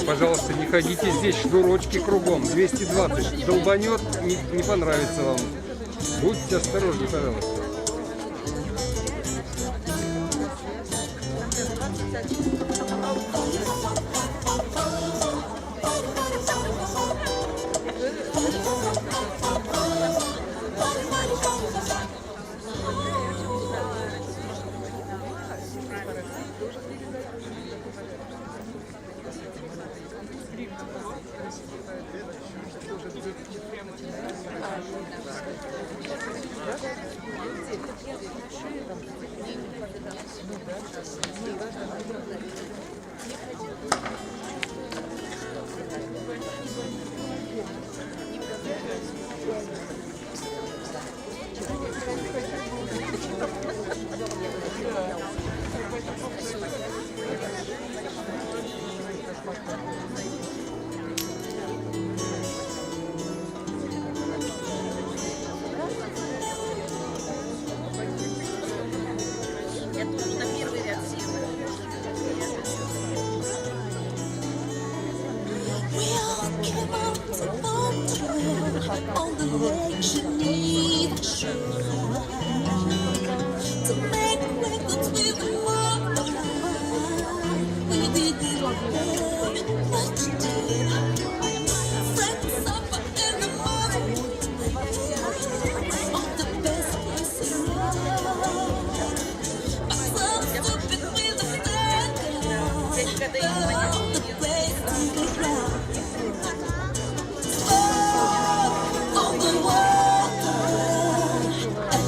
Пожалуйста, не ходите здесь, шнурочки кругом, 220, долбанет, не понравится вам. Будьте осторожны, пожалуйста. On the legs you need the shore to make records with the world. We didn't know what you did. Friends suffer in the morning. All the best is in love. But some stupid with the stand. All the best in the ground. On the water, and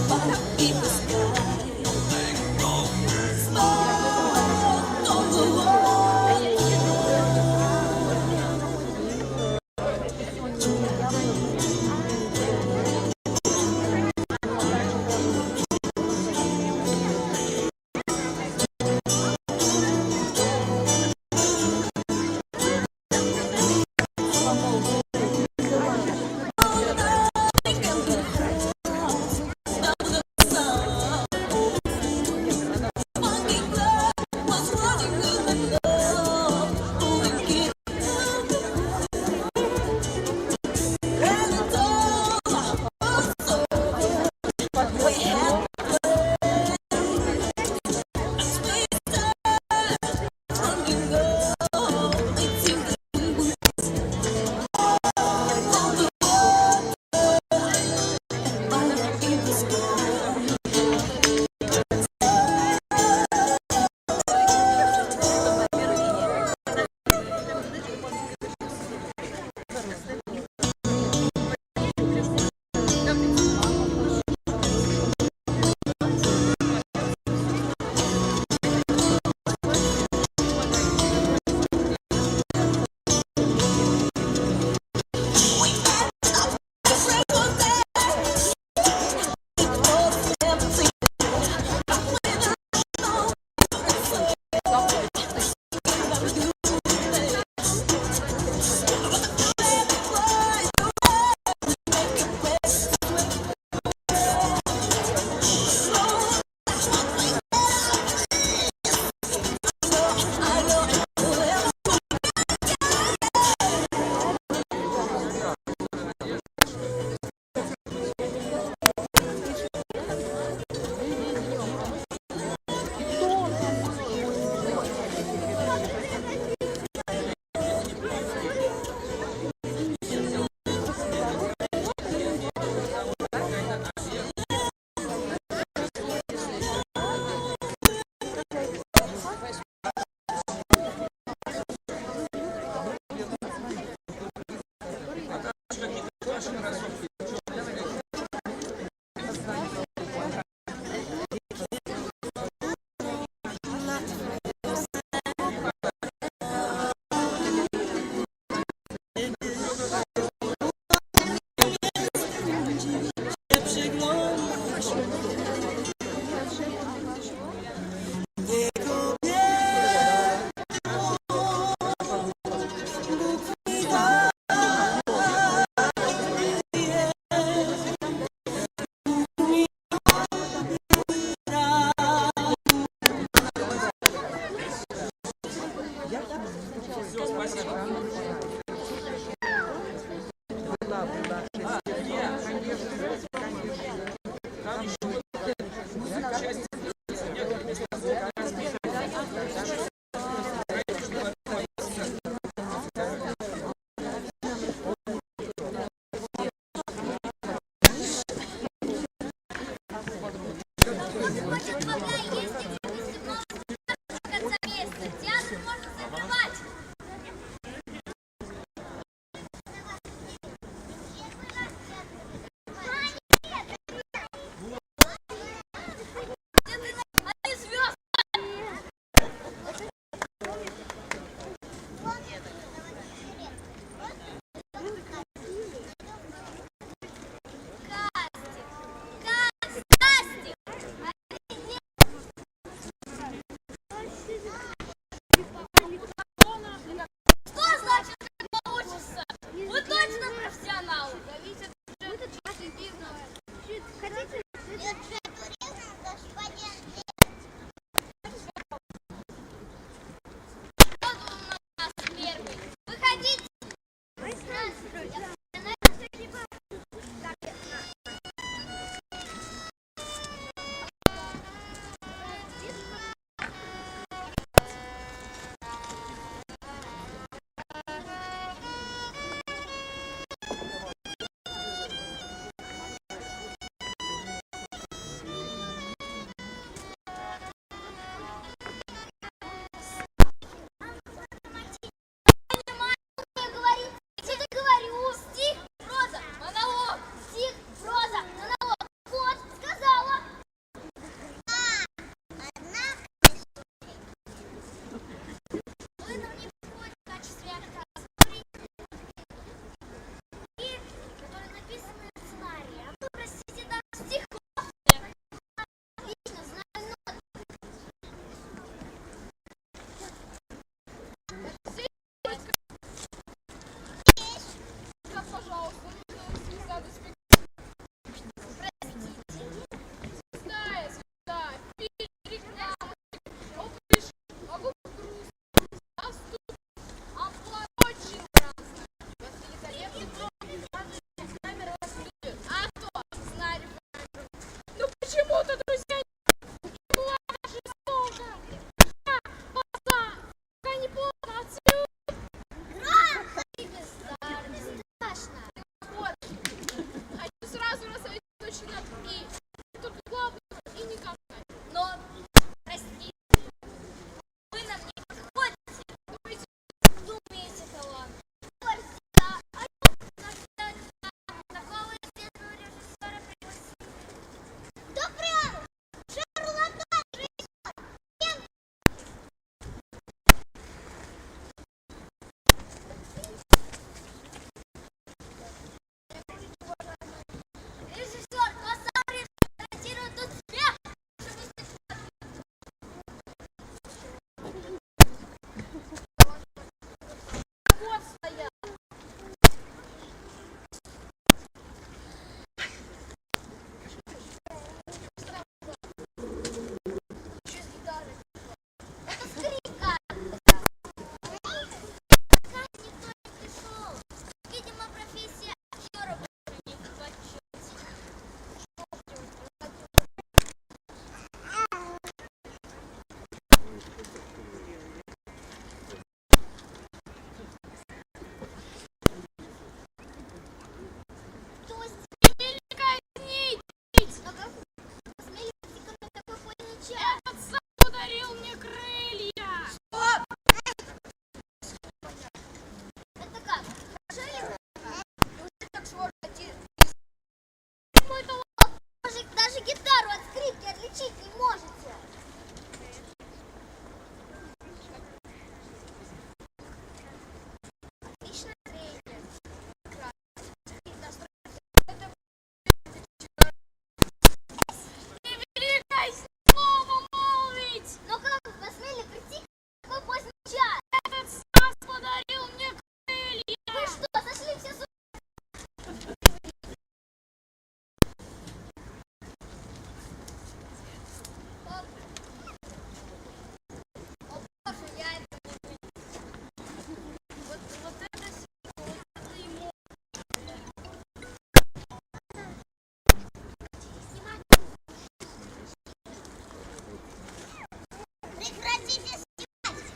Прекратите снимать!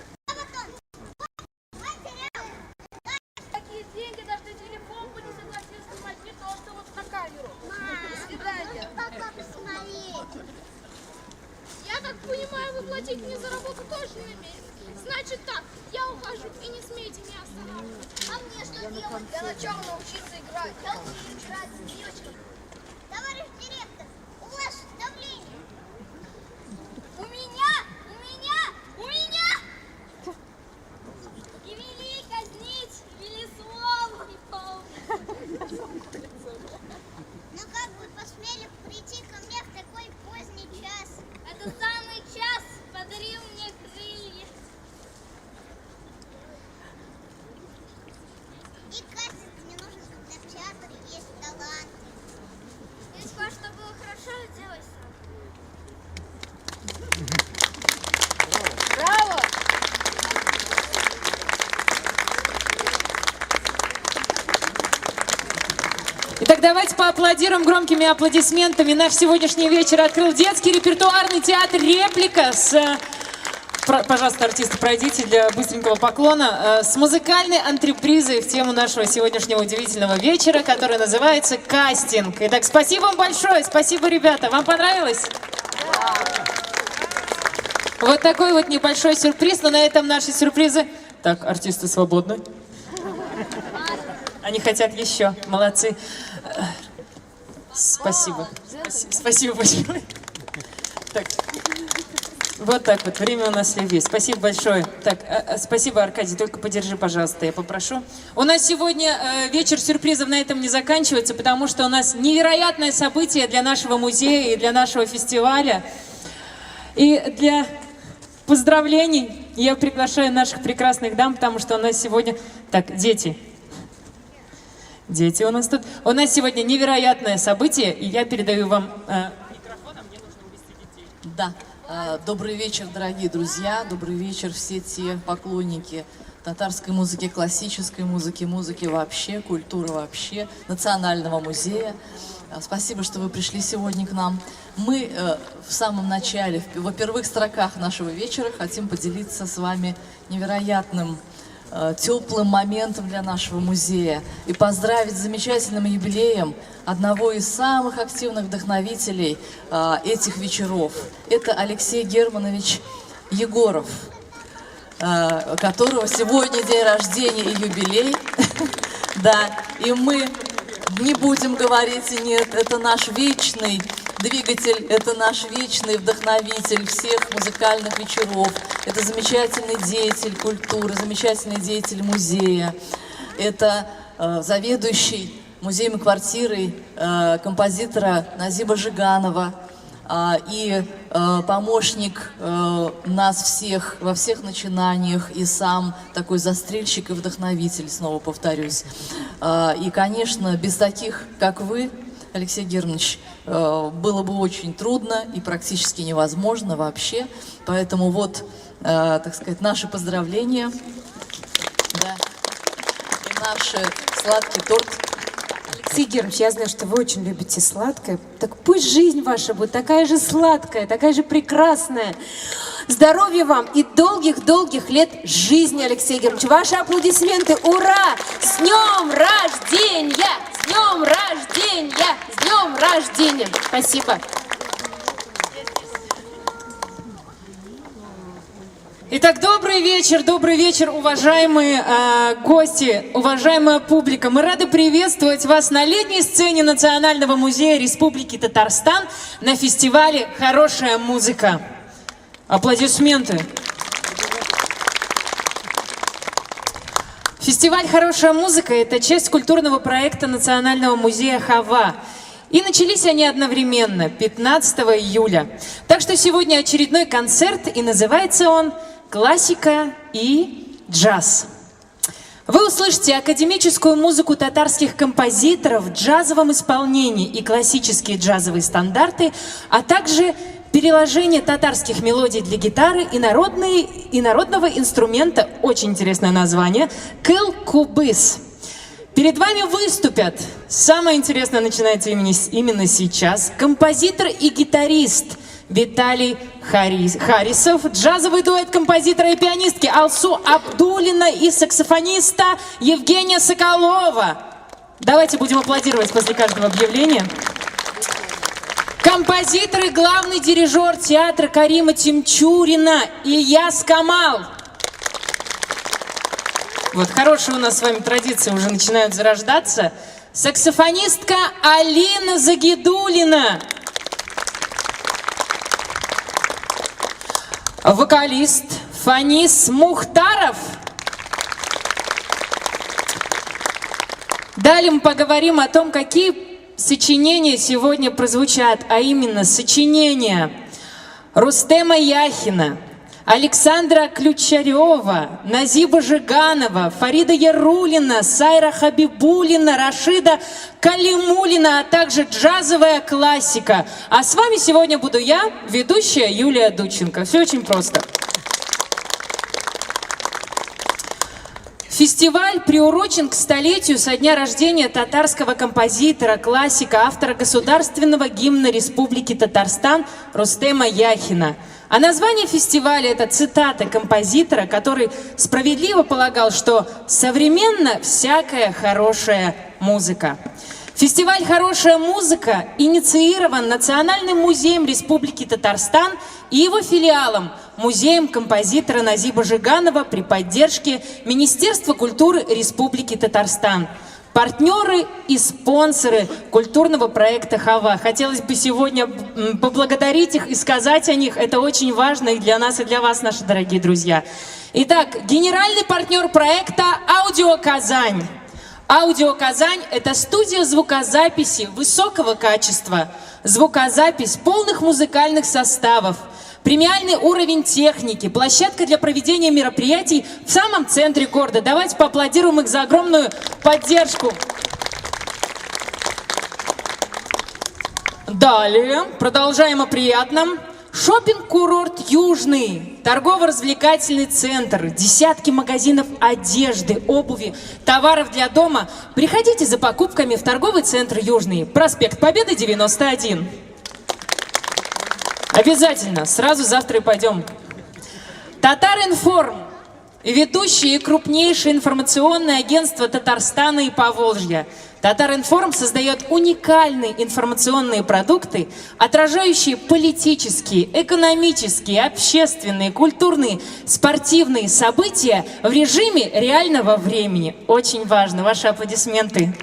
Такие деньги, даже на телефон бы не согласился снимать, не то, что вот на камеру. До свидания. Пока посмотреть. Я так понимаю, вы платить мне за работу тоже не умеете. Значит так, я ухожу и не смейте меня останавливать. А мне что делать? Для начала научиться играть. Я умею играть с девочкой. Товарищ директор, у вас давление. У меня! И вели казнить, вели слово не помню. Ну как вы посмели прийти ко мне в такой поздний час? Это самый час подарил мне крылья. И кажется, мне нужно, когда в театре есть талант. Если хочешь, чтобы было хорошо, делай сам. Браво! Итак, давайте поаплодируем громкими аплодисментами. Наш сегодняшний вечер открыл детский репертуарный театр «Реплика» с... Пожалуйста, артисты, пройдите для быстренького поклона. С музыкальной антрепризой в тему нашего сегодняшнего удивительного вечера, который называется «Кастинг». Итак, спасибо вам большое, спасибо, ребята. Вам понравилось? Вот такой вот небольшой сюрприз, но на этом наши сюрпризы... Так, артисты свободны. Они хотят еще. Молодцы. Спасибо. Спасибо большое. Так. Вот так вот. Время у нас есть. Спасибо большое. Так, спасибо, Аркадий. Только подержи, пожалуйста, я попрошу. У нас сегодня вечер сюрпризов на этом не заканчивается, потому что у нас невероятное событие для нашего музея и для нашего фестиваля. И для поздравлений я приглашаю наших прекрасных дам, потому что у нас сегодня... Так, дети. Дети у нас тут. У нас сегодня невероятное событие, и я передаю вам микрофон, а мне нужно увести детей. Да. Добрый вечер, дорогие друзья. Добрый вечер, все те поклонники татарской музыки, классической музыки, музыки вообще, культуры вообще, Национального музея. Спасибо, что вы пришли сегодня к нам. Мы в самом начале, во первых строках нашего вечера хотим поделиться с вами невероятным теплым моментом для нашего музея и поздравить с замечательным юбилеем одного из самых активных вдохновителей этих вечеров. Это Алексей Германович Егоров, которого сегодня день рождения и юбилей. Да, и мы не будем говорить и нет, это наш вечный двигатель, это наш вечный вдохновитель всех музыкальных вечеров. Это замечательный деятель культуры, замечательный деятель музея. Это заведующий музеем и квартирой композитора Назиба Жиганова и помощник нас всех во всех начинаниях, и сам такой застрельщик и вдохновитель, снова повторюсь. И, конечно, без таких, как вы, Алексей Германович, было бы очень трудно и практически невозможно вообще. Поэтому вот, так сказать, наши поздравления, да, и наш сладкий торт. Алексей Германович, я знаю, что вы очень любите сладкое. Так пусть жизнь ваша будет такая же сладкая, такая же прекрасная. Здоровья вам и долгих-долгих лет жизни, Алексей Германович. Ваши аплодисменты. Ура! С днем рождения! С днем рождения! С днем рождения! Спасибо. Итак, добрый вечер, уважаемые гости, уважаемая публика. Мы рады приветствовать вас на летней сцене Национального музея Республики Татарстан на фестивале «Хорошая музыка». Аплодисменты. Фестиваль «Хорошая музыка» — это часть культурного проекта Национального музея «Хава». И начались они одновременно, 15 июля. Так что сегодня очередной концерт, и называется он «Классика и джаз». Вы услышите академическую музыку татарских композиторов в джазовом исполнении и классические джазовые стандарты, а также переложение татарских мелодий для гитары и народного инструмента, очень интересное название, кыл-кубыс. Перед вами выступят, самое интересное начинается именно сейчас, композитор и гитарист Виталий Харисов, джазовый дуэт композитора и пианистки Алсу Абдуллина и саксофониста Евгения Соколова. Давайте будем аплодировать после каждого объявления. Композитор и главный дирижер театра Карима Тимчурина Ильяс Камал. Вот хорошие у нас с вами традиции уже начинают зарождаться. Саксофонистка Алина Загидулина. Вокалист Фанис Мухтаров. Далее мы поговорим о том, какие сочинения сегодня прозвучат, а именно сочинения Рустема Яхина, Александра Ключарева, Назиба Жиганова, Фарида Ярулина, Сайра Хабибулина, Рашида Калимулина, а также джазовая классика. А с вами сегодня буду я, ведущая Юлия Дудченко. Все очень просто. Фестиваль приурочен к столетию со дня рождения татарского композитора, классика, автора государственного гимна Республики Татарстан Рустема Яхина. А название фестиваля – это цитата композитора, который справедливо полагал, что современно всякая хорошая музыка. Фестиваль «Хорошая музыка» инициирован Национальным музеем Республики Татарстан и его филиалом Музеем композитора Назиба Жиганова при поддержке Министерства культуры Республики Татарстан. Партнеры и спонсоры культурного проекта «Хава». Хотелось бы сегодня поблагодарить их и сказать о них. Это очень важно и для нас, и для вас, наши дорогие друзья. Итак, генеральный партнер проекта «Аудио Казань». «Аудио Казань» — это студия звукозаписи высокого качества, звукозапись полных музыкальных составов, премиальный уровень техники, площадка для проведения мероприятий в самом центре города. Давайте поаплодируем их за огромную поддержку. Далее продолжаем о приятном. Шопинг-курорт «Южный», торгово-развлекательный центр, десятки магазинов одежды, обуви, товаров для дома. Приходите за покупками в торговый центр «Южный», проспект Победы, 91. Обязательно, сразу завтра и пойдем. Татар-Информ, ведущее и крупнейшее информационное агентство Татарстана и Поволжья. Татар-Информ создает уникальные информационные продукты, отражающие политические, экономические, общественные, культурные, спортивные события в режиме реального времени. Очень важно. Ваши аплодисменты.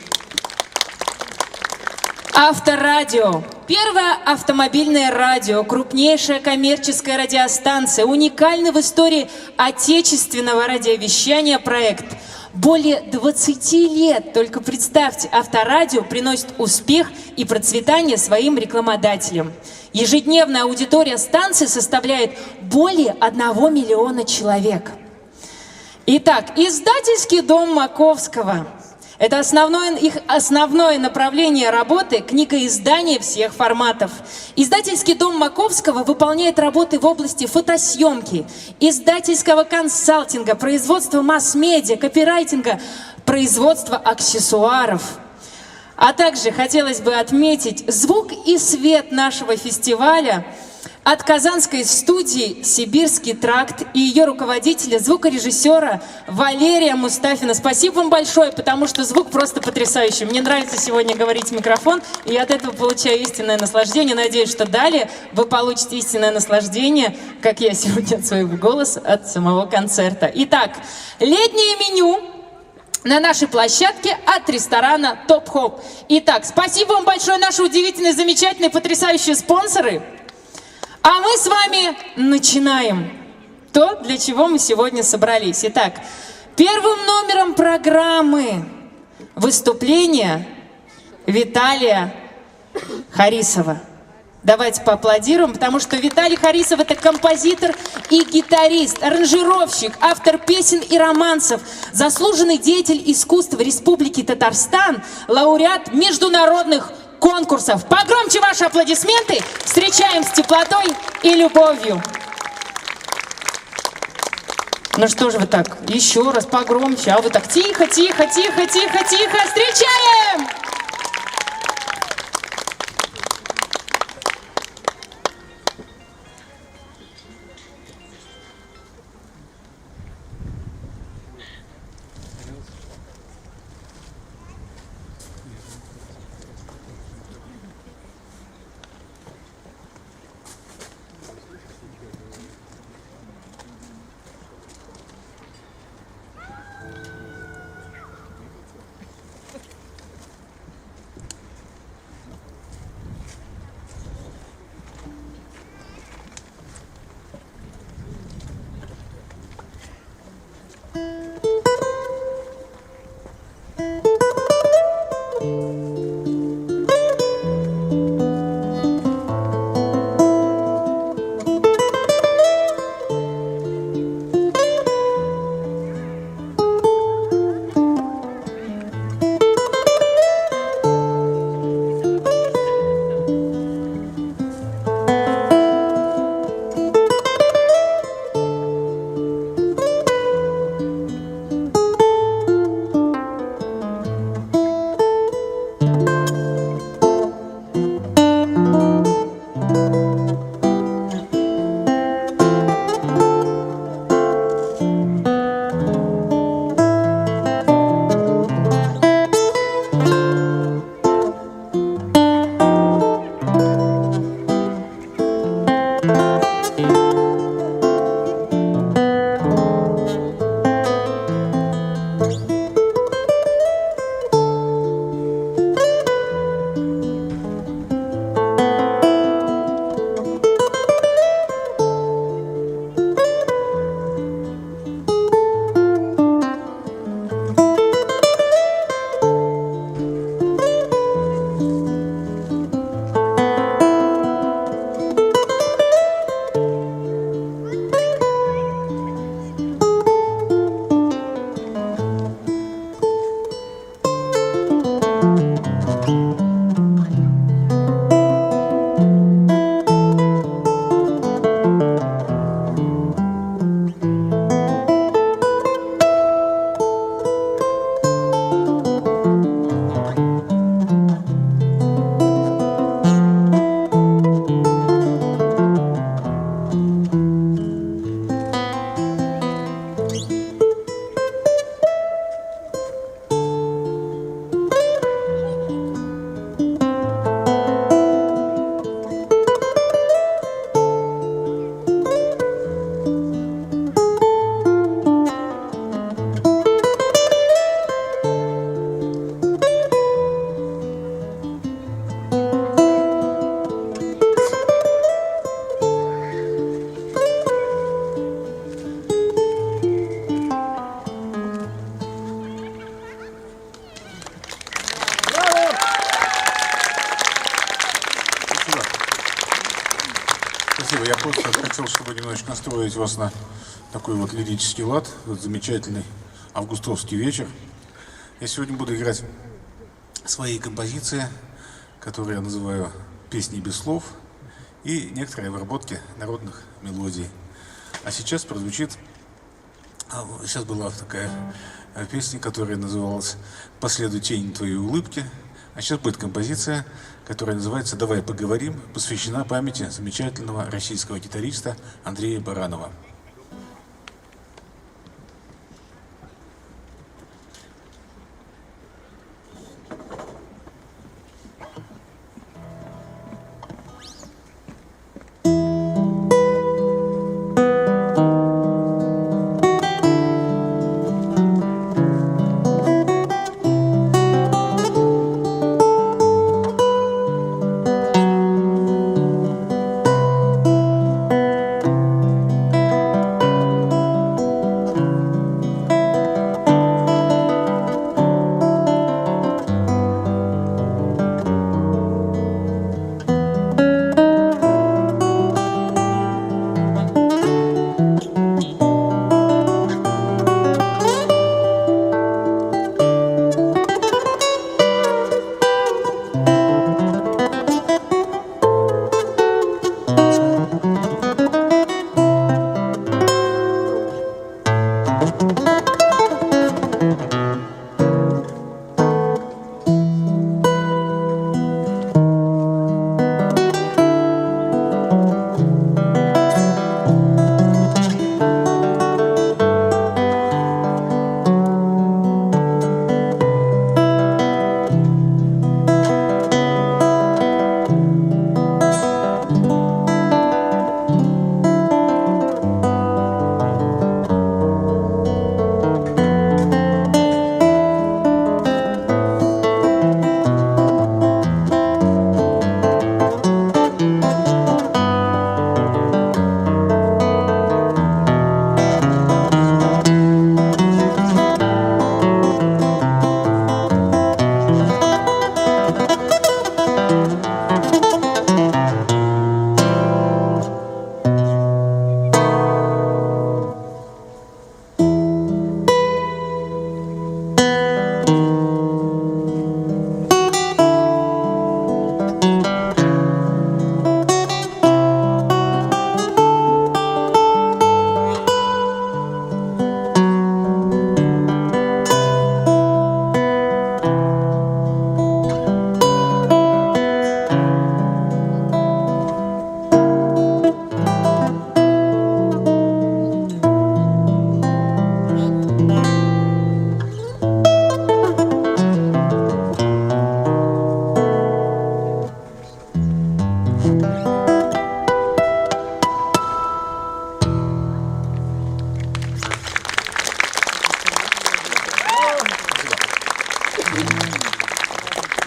Авторадио. Первое автомобильное радио, крупнейшая коммерческая радиостанция, уникальный в истории отечественного радиовещания проект. Более 20 лет, только представьте, Авторадио приносит успех и процветание своим рекламодателям. Ежедневная аудитория станции составляет более 1 миллиона человек. Итак, издательский дом Маковского. Это их основное направление работы – книгоиздание всех форматов. Издательский дом Маковского выполняет работы в области фотосъемки, издательского консалтинга, производства масс-медиа, копирайтинга, производства аксессуаров. А также хотелось бы отметить звук и свет нашего фестиваля от казанской студии «Сибирский тракт» и ее руководителя, звукорежиссера Валерия Мустафина. Спасибо вам большое, потому что звук просто потрясающий. Мне нравится сегодня говорить в микрофон, и я от этого получаю истинное наслаждение. Надеюсь, что далее вы получите истинное наслаждение, как я сегодня от своего голоса, от самого концерта. Итак, летнее меню на нашей площадке от ресторана «Топ Хоп». Итак, спасибо вам большое, наши удивительные, замечательные, потрясающие спонсоры. А мы с вами начинаем то, для чего мы сегодня собрались. Итак, первым номером программы выступление Виталия Харисова. Давайте поаплодируем, потому что Виталий Харисов – это композитор и гитарист, аранжировщик, автор песен и романсов, заслуженный деятель искусства Республики Татарстан, лауреат международных конкурсов. Погромче ваши аплодисменты. Встречаем с теплотой и любовью. Ну что же вы так? Еще раз погромче. А вы так тихо, тихо, тихо, тихо, тихо. Встречаем! спасибо. Я просто хотел, чтобы немножечко настроить вас на такой вот лирический лад, вот замечательный августовский вечер. Я сегодня буду играть свои композиции, которые я называю «Песни без слов», и некоторые обработки народных мелодий. А сейчас прозвучит... Сейчас была такая песня, которая называлась «Последуй тень твоей улыбки». А сейчас будет композиция, которая называется «Давай поговорим», посвящена памяти замечательного российского гитариста Андрея Баранова.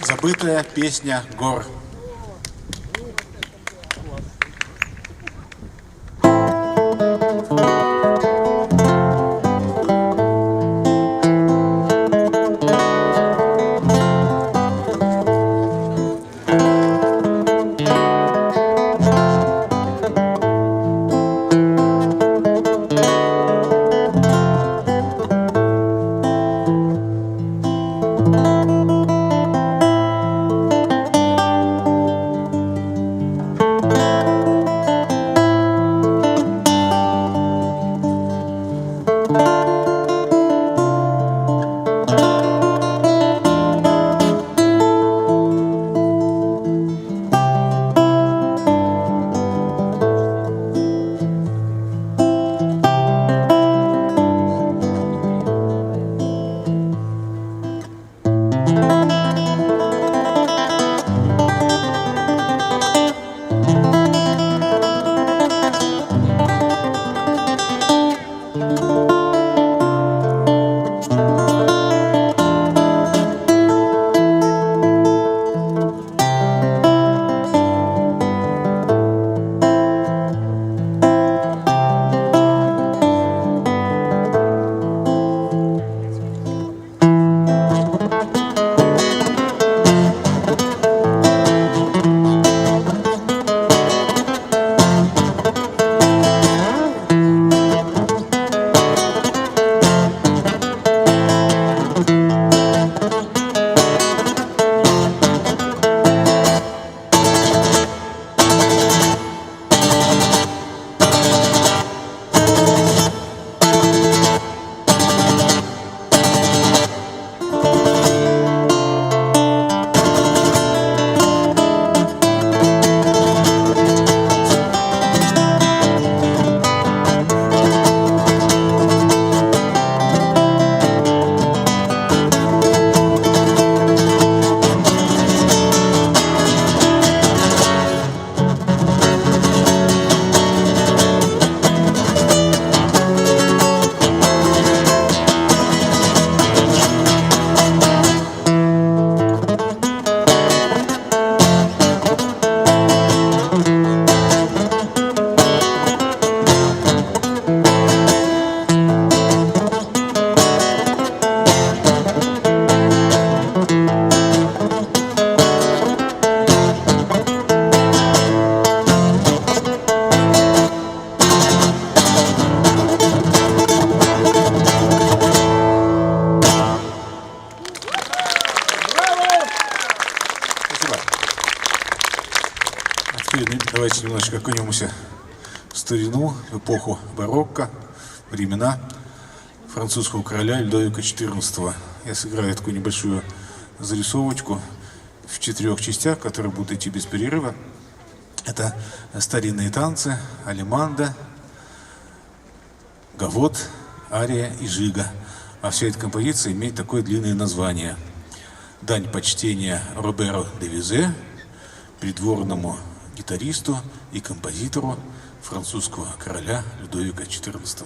Забытая песня гор. давайте немножечко окунемся в старину, в эпоху барокко, времена французского короля Людовика XIV. Я сыграю такую небольшую зарисовочку в 4 частях, которые будут идти без перерыва. Это старинные танцы, алеманда, гавот, ария и жига. А вся эта композиция имеет такое длинное название. Дань почтения Роберу де Визе, придворному гитаристу и композитору французского короля Людовика XIV.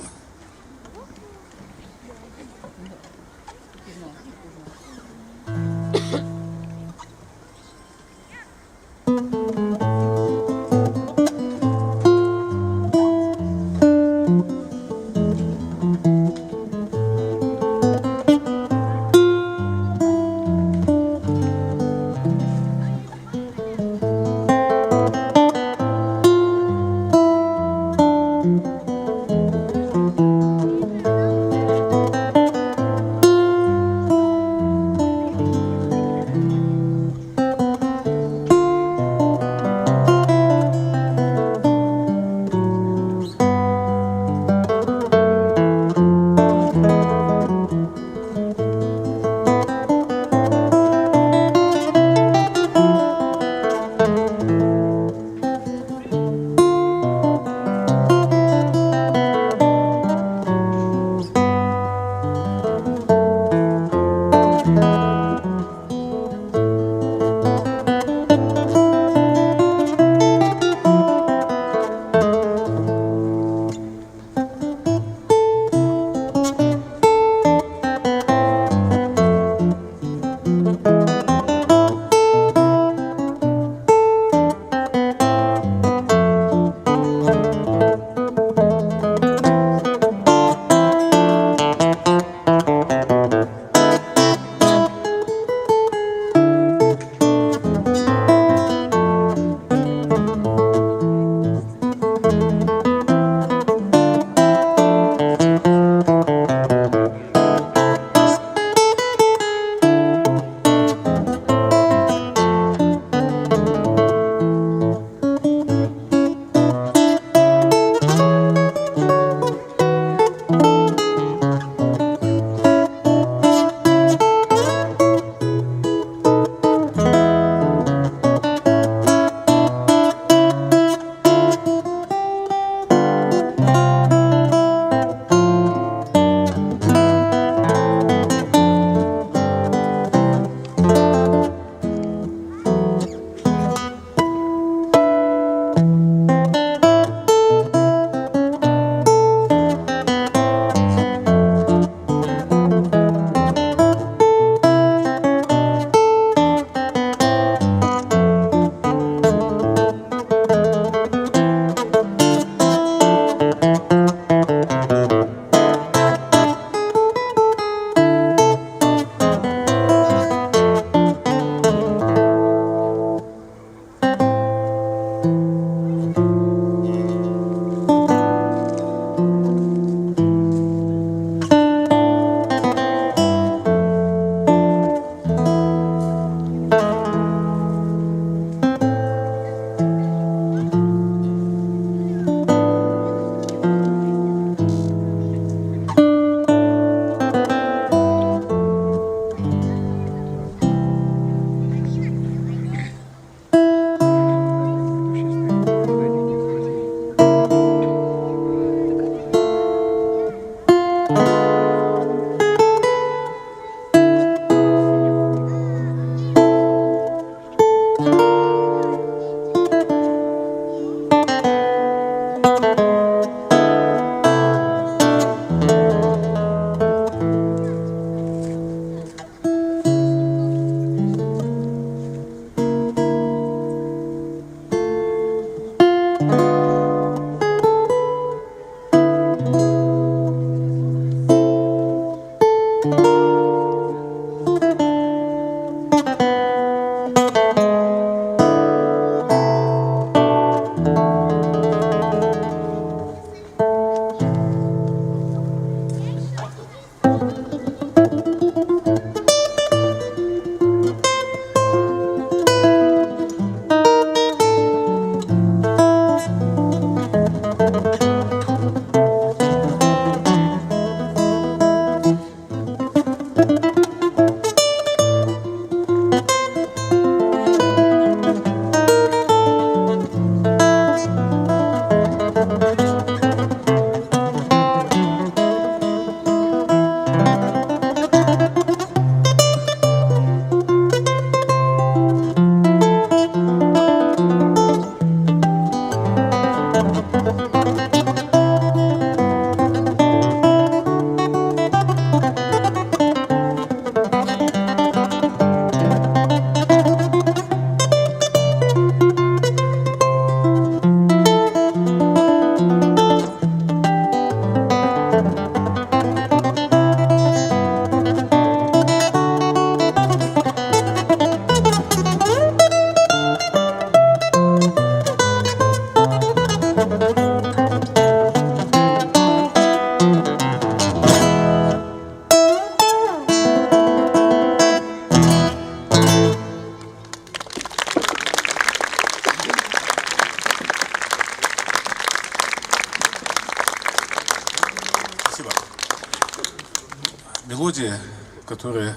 которые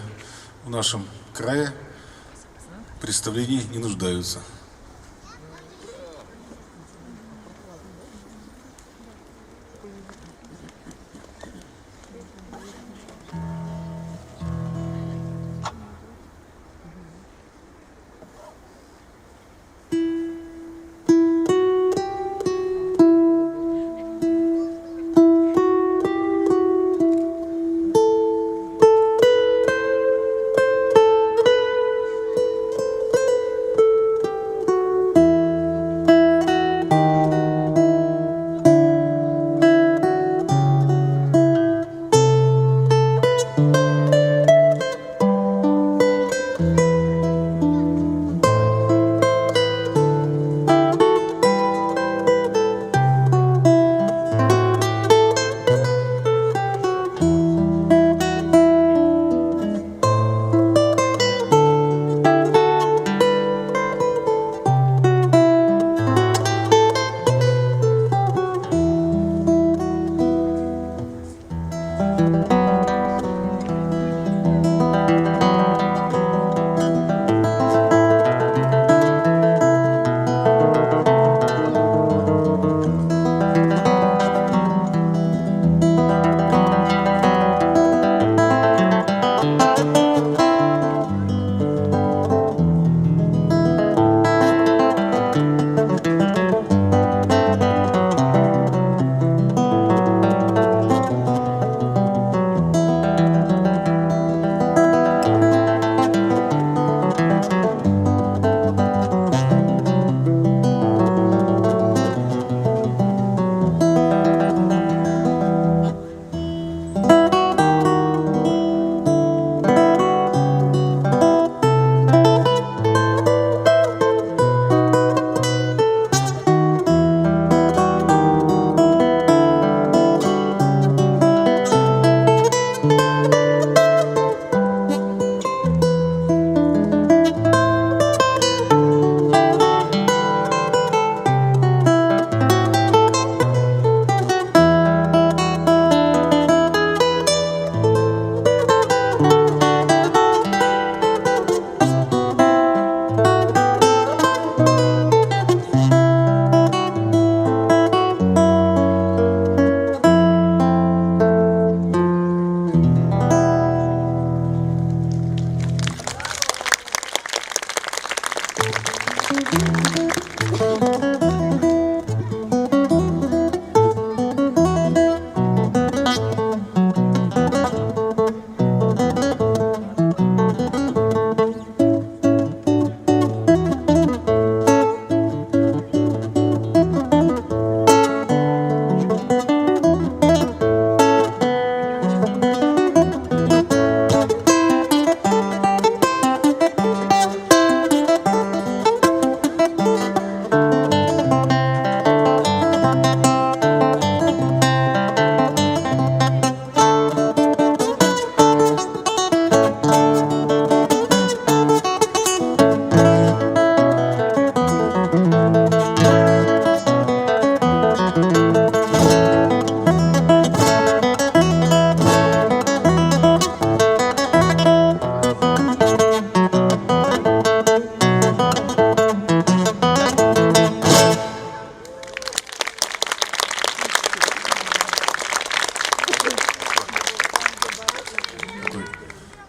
в нашем крае в представлении не нуждаются.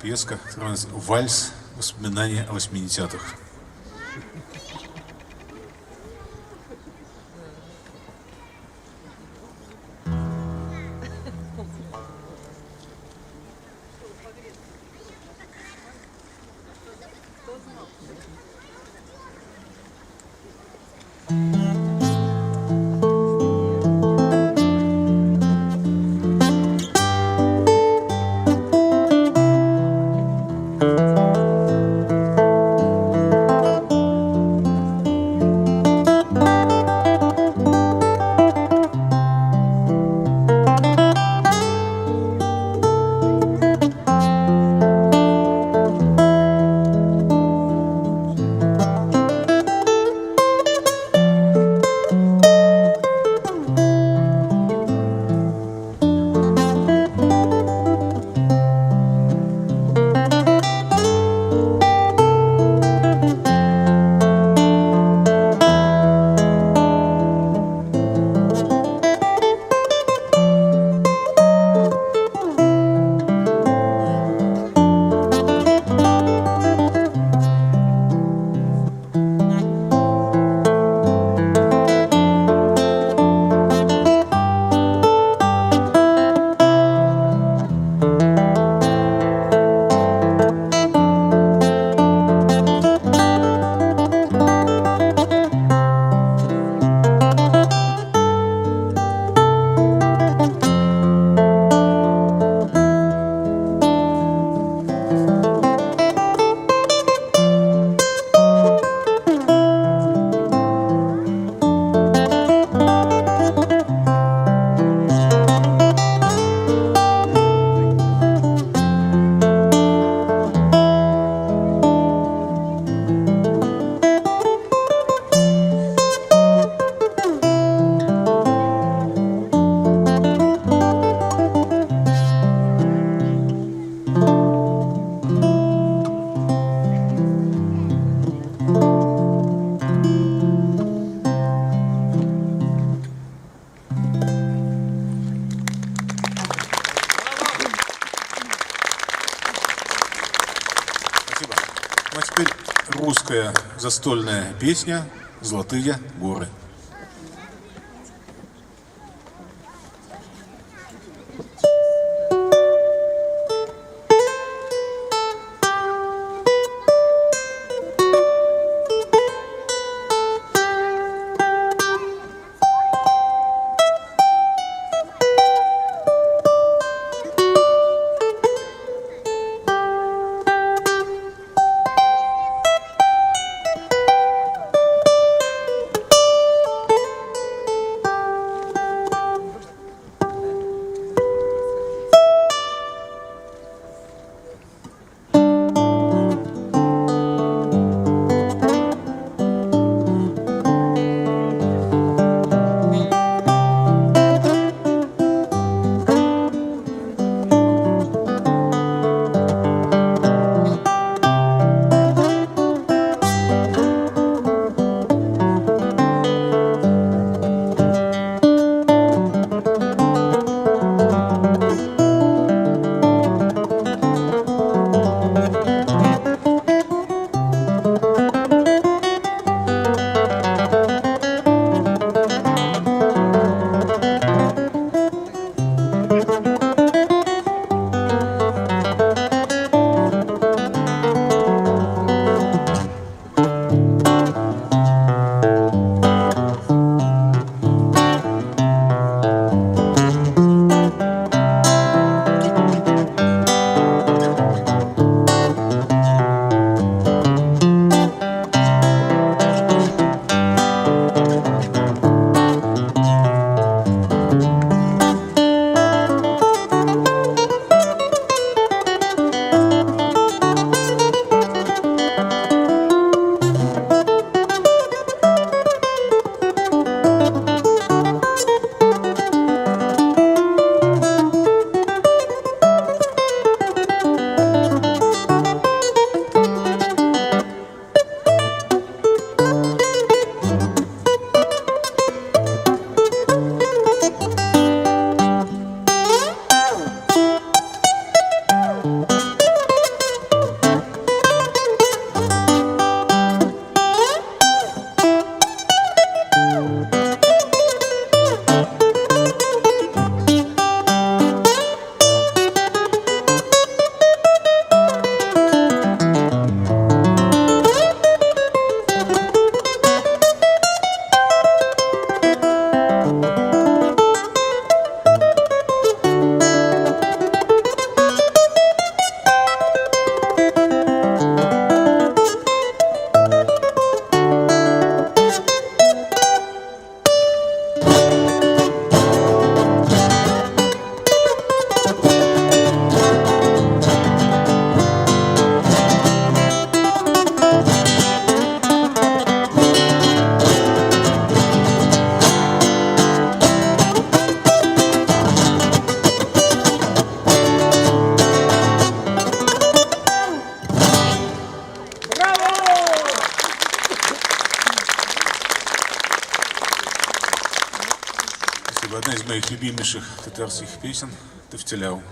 Пьеска, которая называется «Вальс. Воспоминания о 80-х». Спасибо. Ну а теперь русская застольная песня «Золотые горы». Одна из моих любимейших татарских песен «Тефтеляу».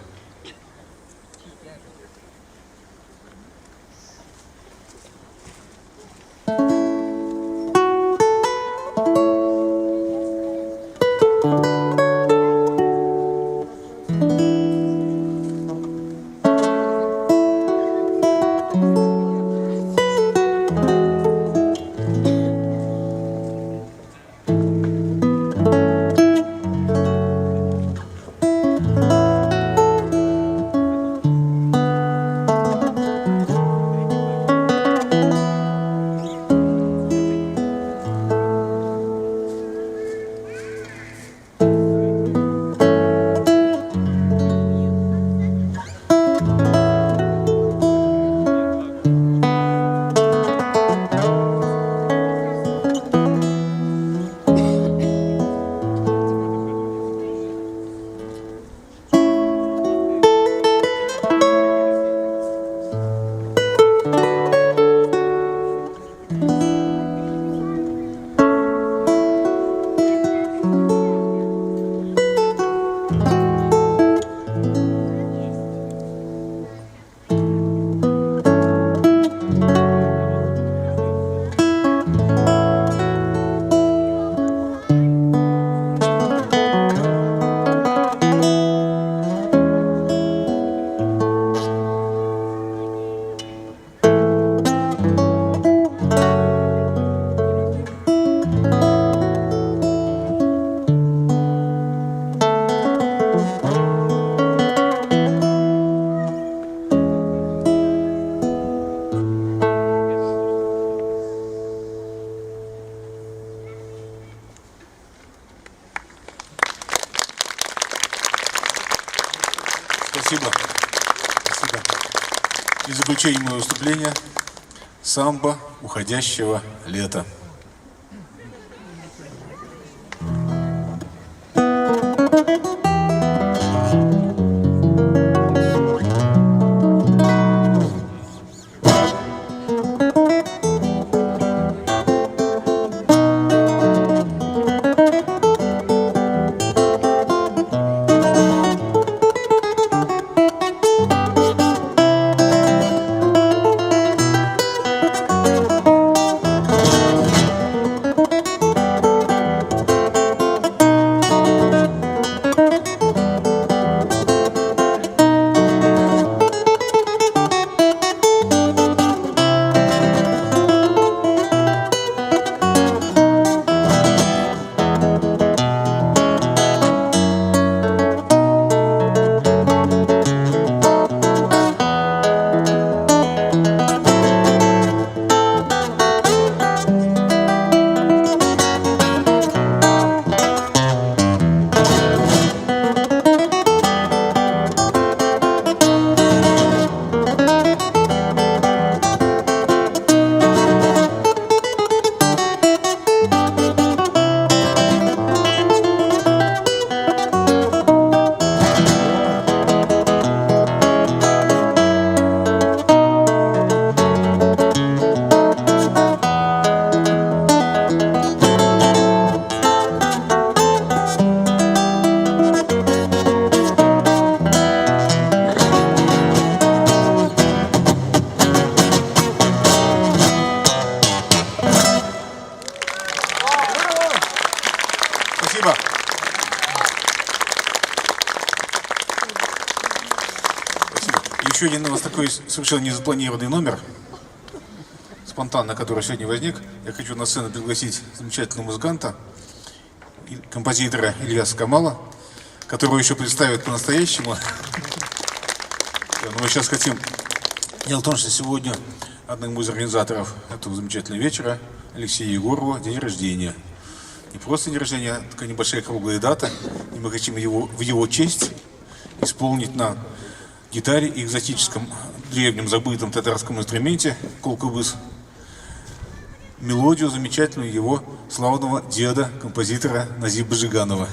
Спасибо. Спасибо. И в заключение моего выступления самбо уходящего лета. Спасибо. Спасибо. Еще один у нас такой совершенно незапланированный номер, спонтанно, который сегодня возник. Я хочу на сцену пригласить замечательного музыканта, композитора Ильяса Камала, которого еще представят по-настоящему. Но мы сейчас хотим... Дело в том, что сегодня одному из организаторов этого замечательного вечера, Алексея Егорова, день рождения. Не просто день рождения, а такая небольшая круглая дата. И мы хотим в его честь исполнить на гитаре и экзотическом, древнем, забытом татарском инструменте колкобыс мелодию замечательную его славного деда, композитора Назиба Жиганова.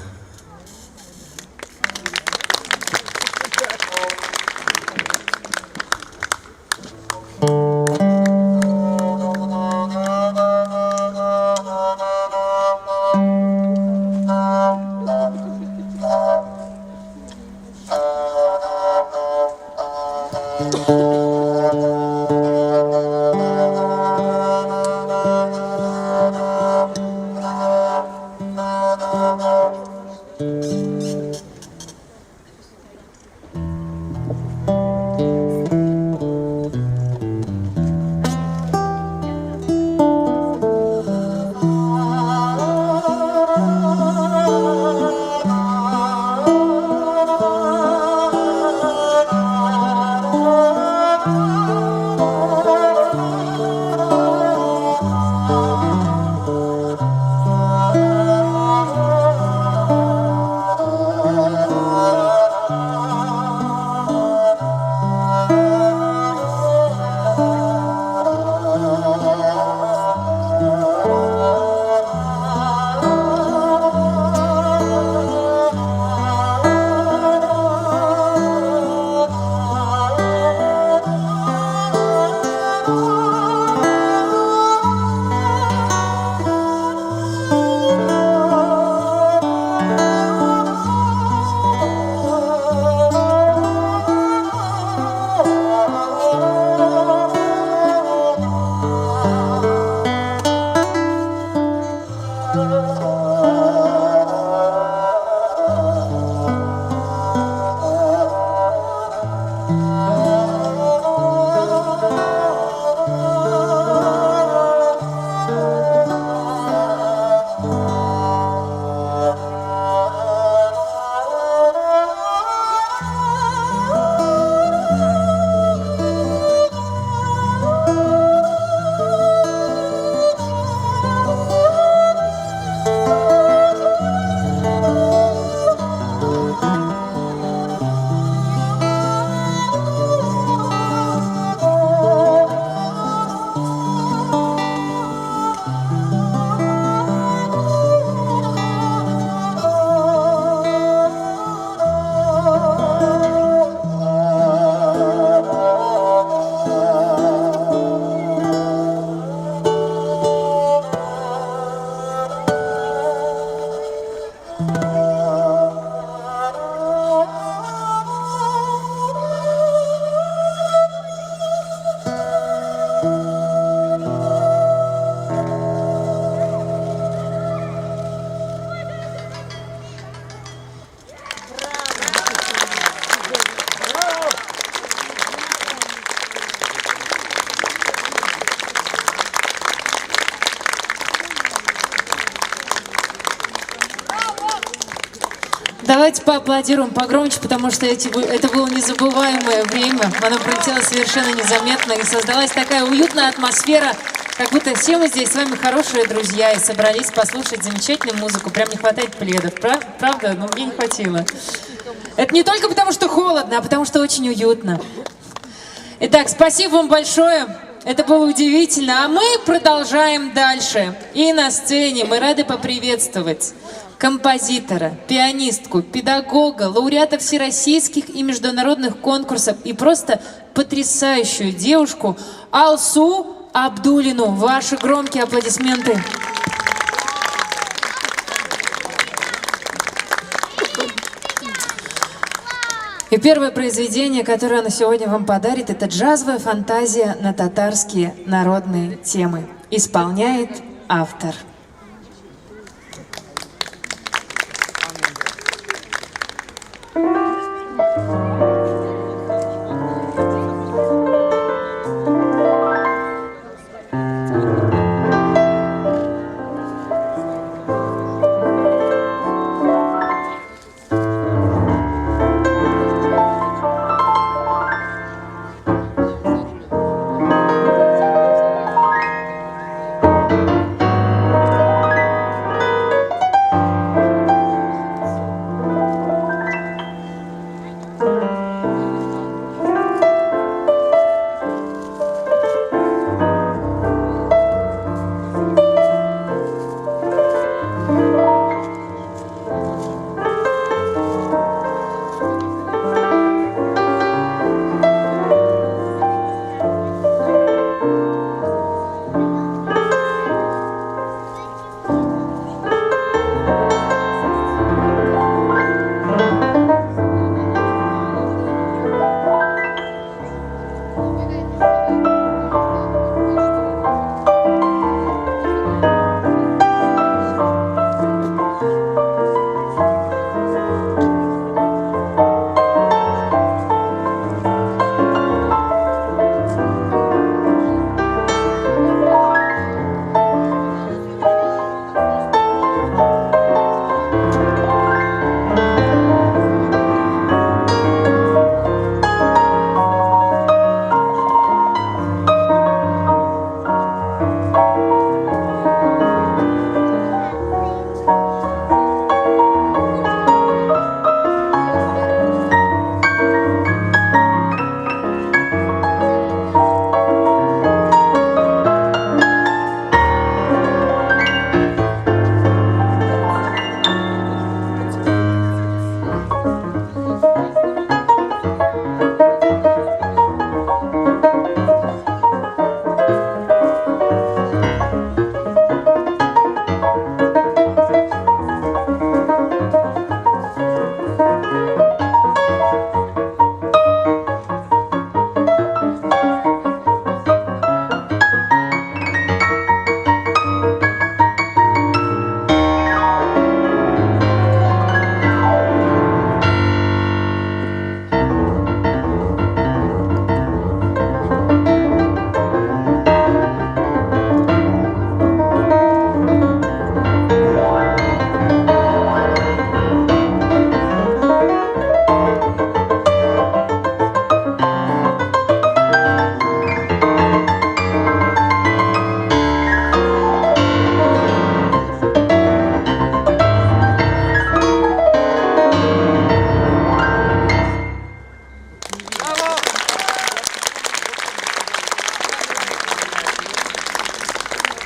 Давайте поаплодируем погромче, потому что это было незабываемое время. Оно пролетело совершенно незаметно, и создалась такая уютная атмосфера, как будто все мы здесь с вами хорошие друзья и собрались послушать замечательную музыку. Прям не хватает пледов, правда? Ну, мне не хватило. Это не только потому, что холодно, а потому, что очень уютно. Итак, спасибо вам большое. Это было удивительно. А мы продолжаем дальше. И на сцене мы рады поприветствовать композитора, пианистку, педагога, лауреата всероссийских и международных конкурсов и просто потрясающую девушку Алсу Абдуллину. Ваши громкие аплодисменты. И первое произведение, которое она сегодня вам подарит, это джазовая фантазия на татарские народные темы. Исполняет автор.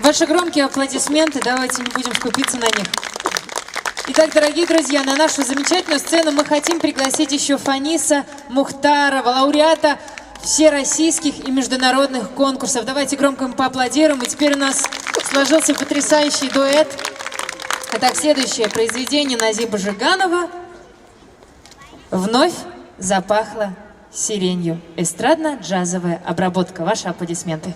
Ваши громкие аплодисменты, давайте не будем скупиться на них. Итак, дорогие друзья, на нашу замечательную сцену мы хотим пригласить еще Фаниса Мухтарова, лауреата всероссийских и международных конкурсов. Давайте громко им поаплодируем. И теперь у нас сложился потрясающий дуэт. Итак, следующее произведение Назиба Жиганова «Вновь запахло сиренью». Эстрадно-джазовая обработка. Ваши аплодисменты.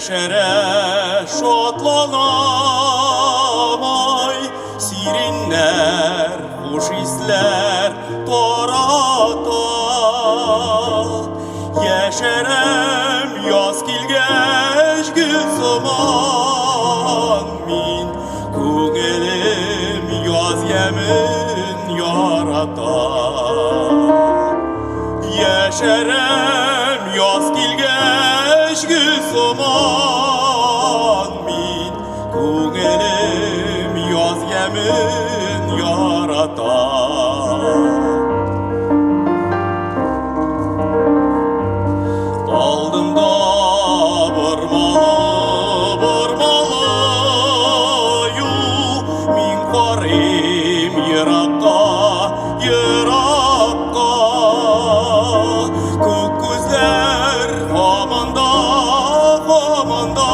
yeşere şotlanamay, sirinler, hoş hisler tarata. Yeşerem yaz kilgeç gül zaman, min ko'nglim yaz yemin yarata. Yeşerem yaz kilgeç gül zaman, min ko'nglim yaz yemin yarata. Aldımda barmalı yu, min karim yırakka, yırakka. Көк көздер hamanda, hamanda,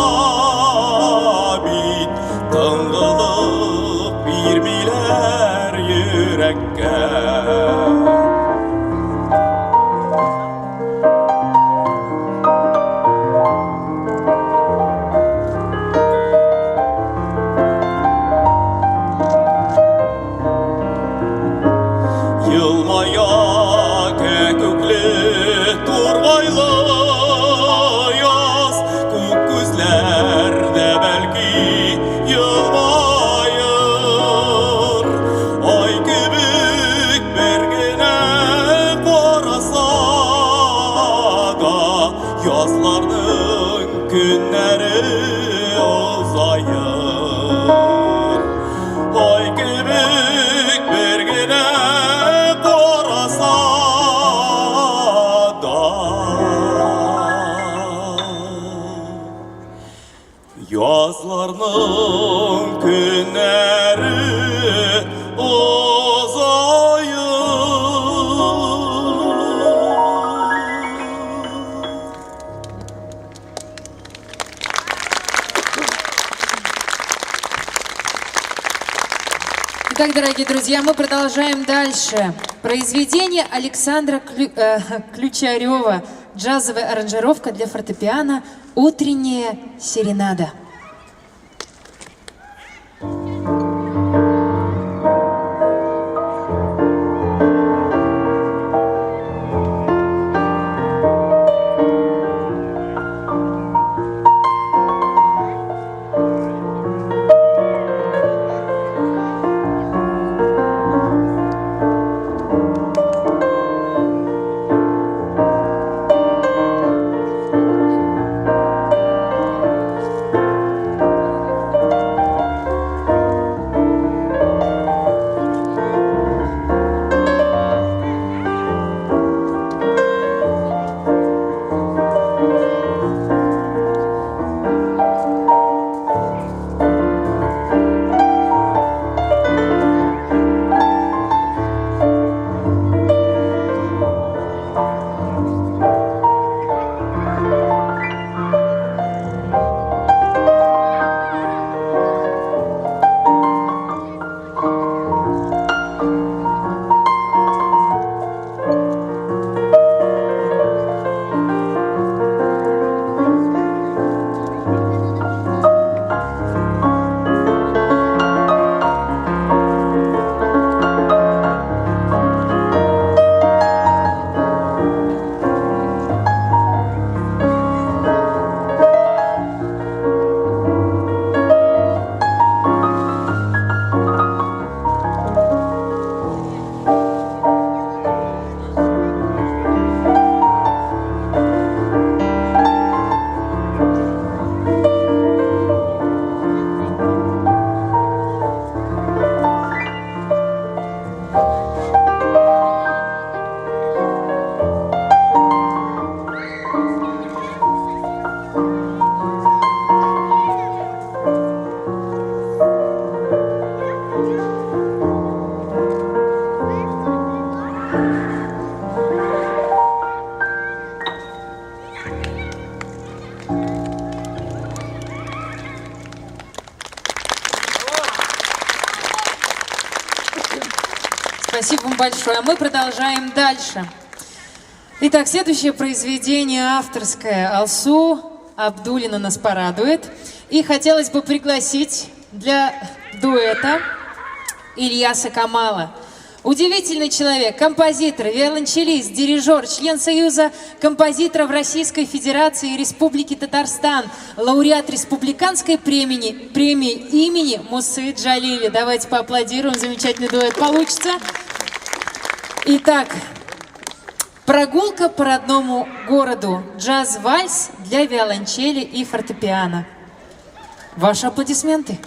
bit тыңғылық бермейлер yürekке. Yılmaya köklü turgaylı yaz, көк көзлерде belki yılmayır. Ay kübük bergene qarasa da, yazlarның günleri uzayır. Ay kübük bergene qarasa da, yazlarның günleri uzayır. Итак, дорогие друзья, мы продолжаем дальше. Произведение Александра Ключарева. Джазовая аранжировка для фортепиано «Утренняя серенада». Спасибо вам большое. А мы продолжаем дальше. Итак, следующее произведение авторское. Алсу Абдуллина нас порадует. И хотелось бы пригласить для дуэта Ильяса Камала. Удивительный человек, композитор, виолончелист, дирижер, член Союза композиторов Российской Федерации и Республики Татарстан, лауреат республиканской премии имени Мусы Джалили. Давайте поаплодируем, замечательный дуэт получится. Итак, прогулка по родному городу. Джаз-вальс для виолончели и фортепиано. Ваши аплодисменты.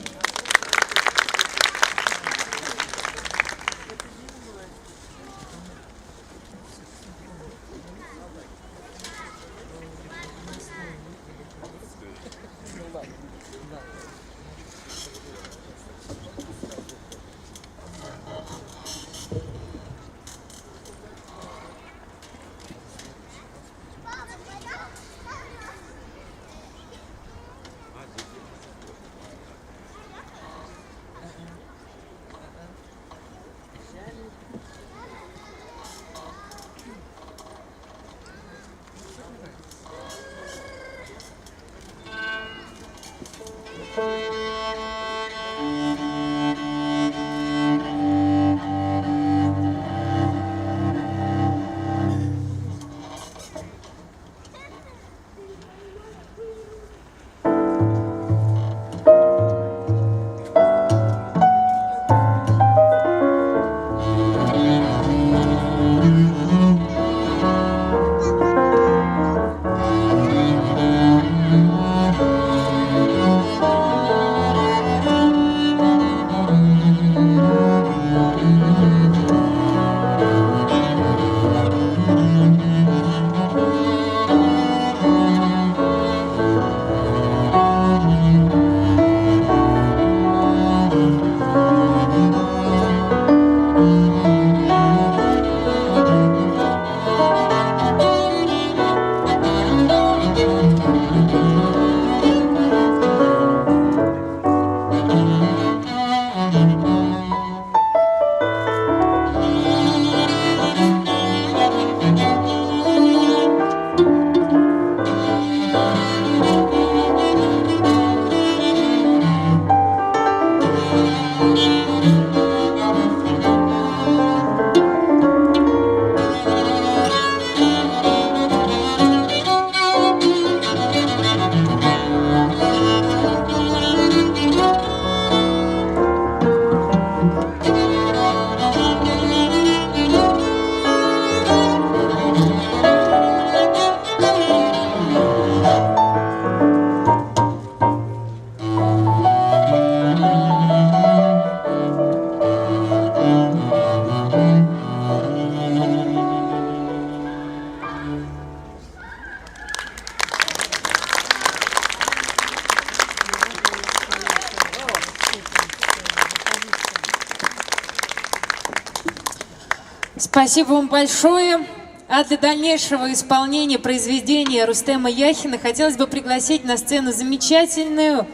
Спасибо вам большое. А для дальнейшего исполнения произведения Рустема Яхина хотелось бы пригласить на сцену замечательную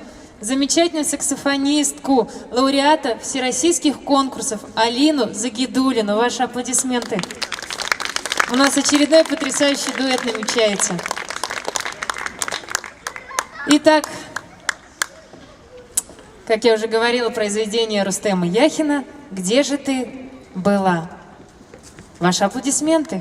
саксофонистку, лауреата всероссийских конкурсов Алину Загидулину. Ваши аплодисменты. У нас очередной потрясающий дуэт намечается. Итак, как я уже говорила, произведение Рустема Яхина «Где же ты была?». Ваши аплодисменты.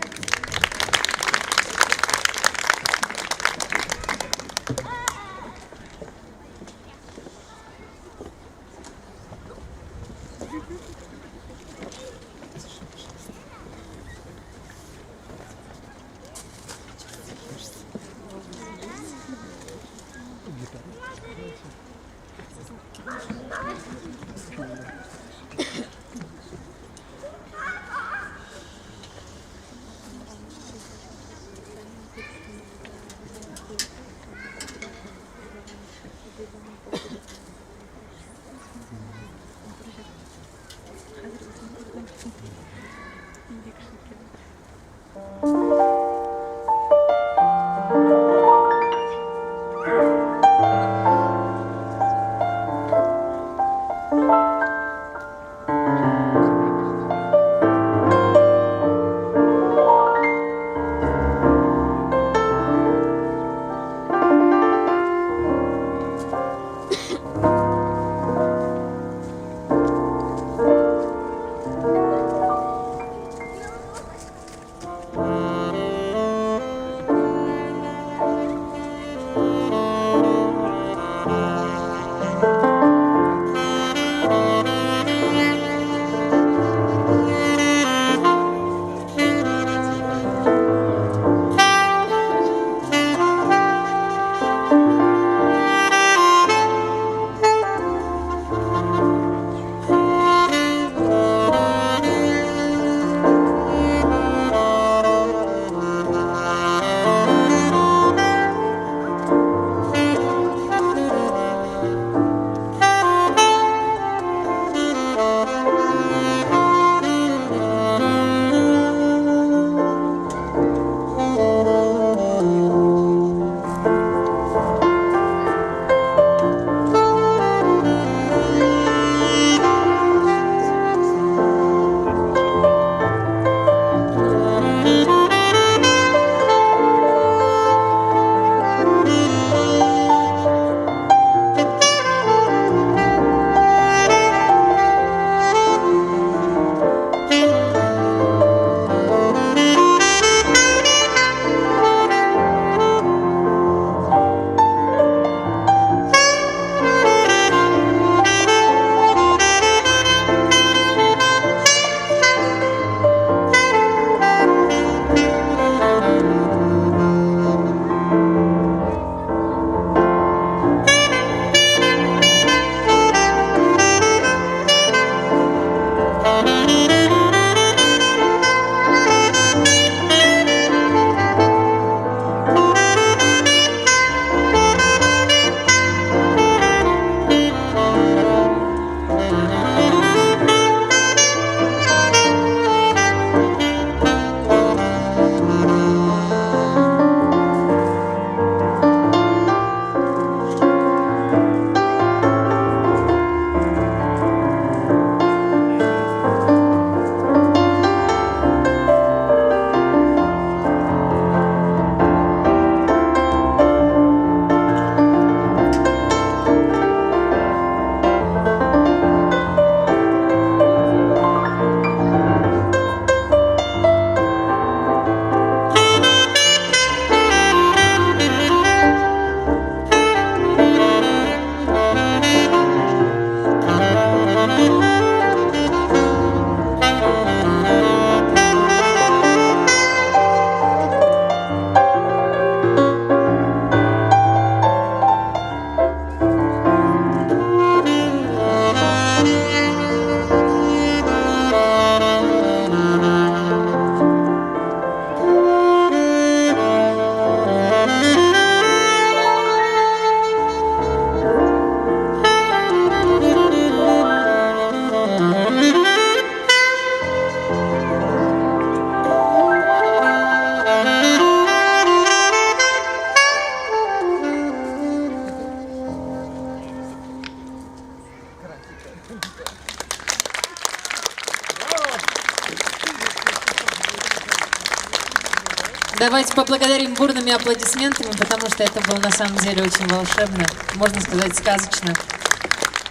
Давайте поблагодарим бурными аплодисментами, потому что это было на самом деле очень волшебно, можно сказать, сказочно.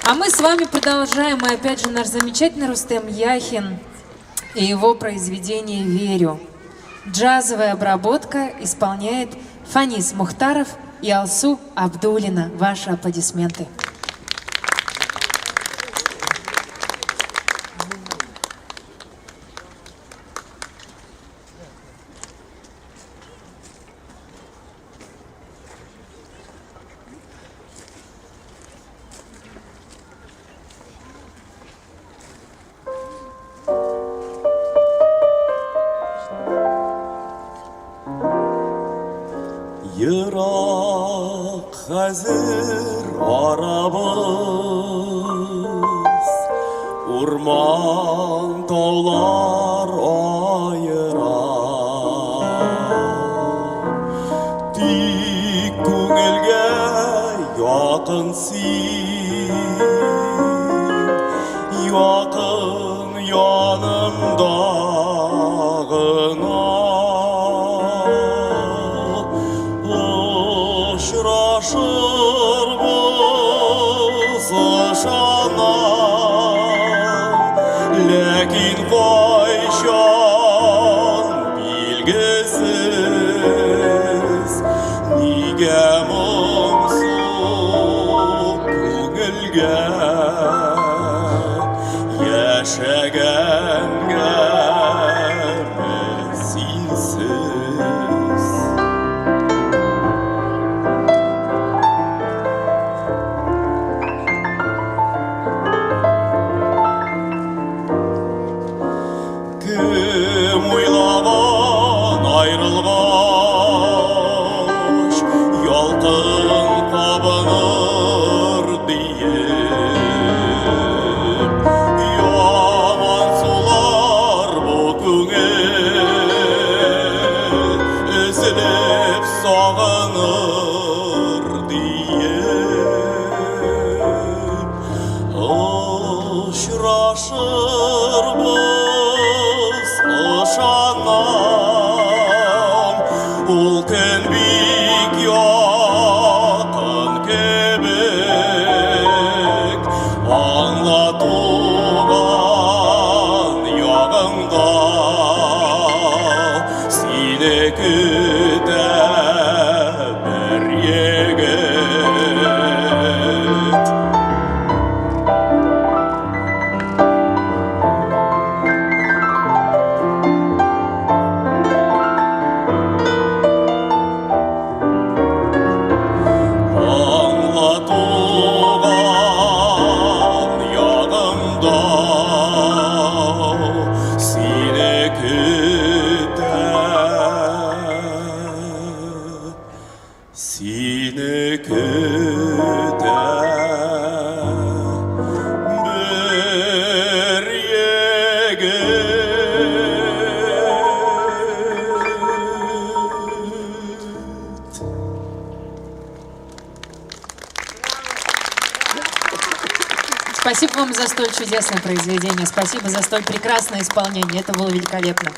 А мы с вами продолжаем, и опять же наш замечательный Рустем Яхин и его произведение «Верю». Джазовая обработка исполняет Фанис Мухтаров и Алсу Абдулина. Ваши аплодисменты. Йырақ хәзер арабыз, урман таулар айыра. Тик күңелгә якын син, якын янымда гына. Очрашырбыз ышанам, ләкин кайчан билгесез. Нигә моңсу күңелгә яшәгәнгә синсез. Кем уйлаган аерылгач, ялкын кабыныр диеп. Яман сулар бу күңел, өзелеп сагыныр диеп. Очрашырбыз ышанам, ул көн бик якын кебек. Аңлатуган ягыңда сине көтә бер егет. Аңлатуган ягымда сине көтә, сине көтә бер егет. Спасибо вам за столь чудесное произведение, спасибо за столь прекрасное исполнение, это было великолепно.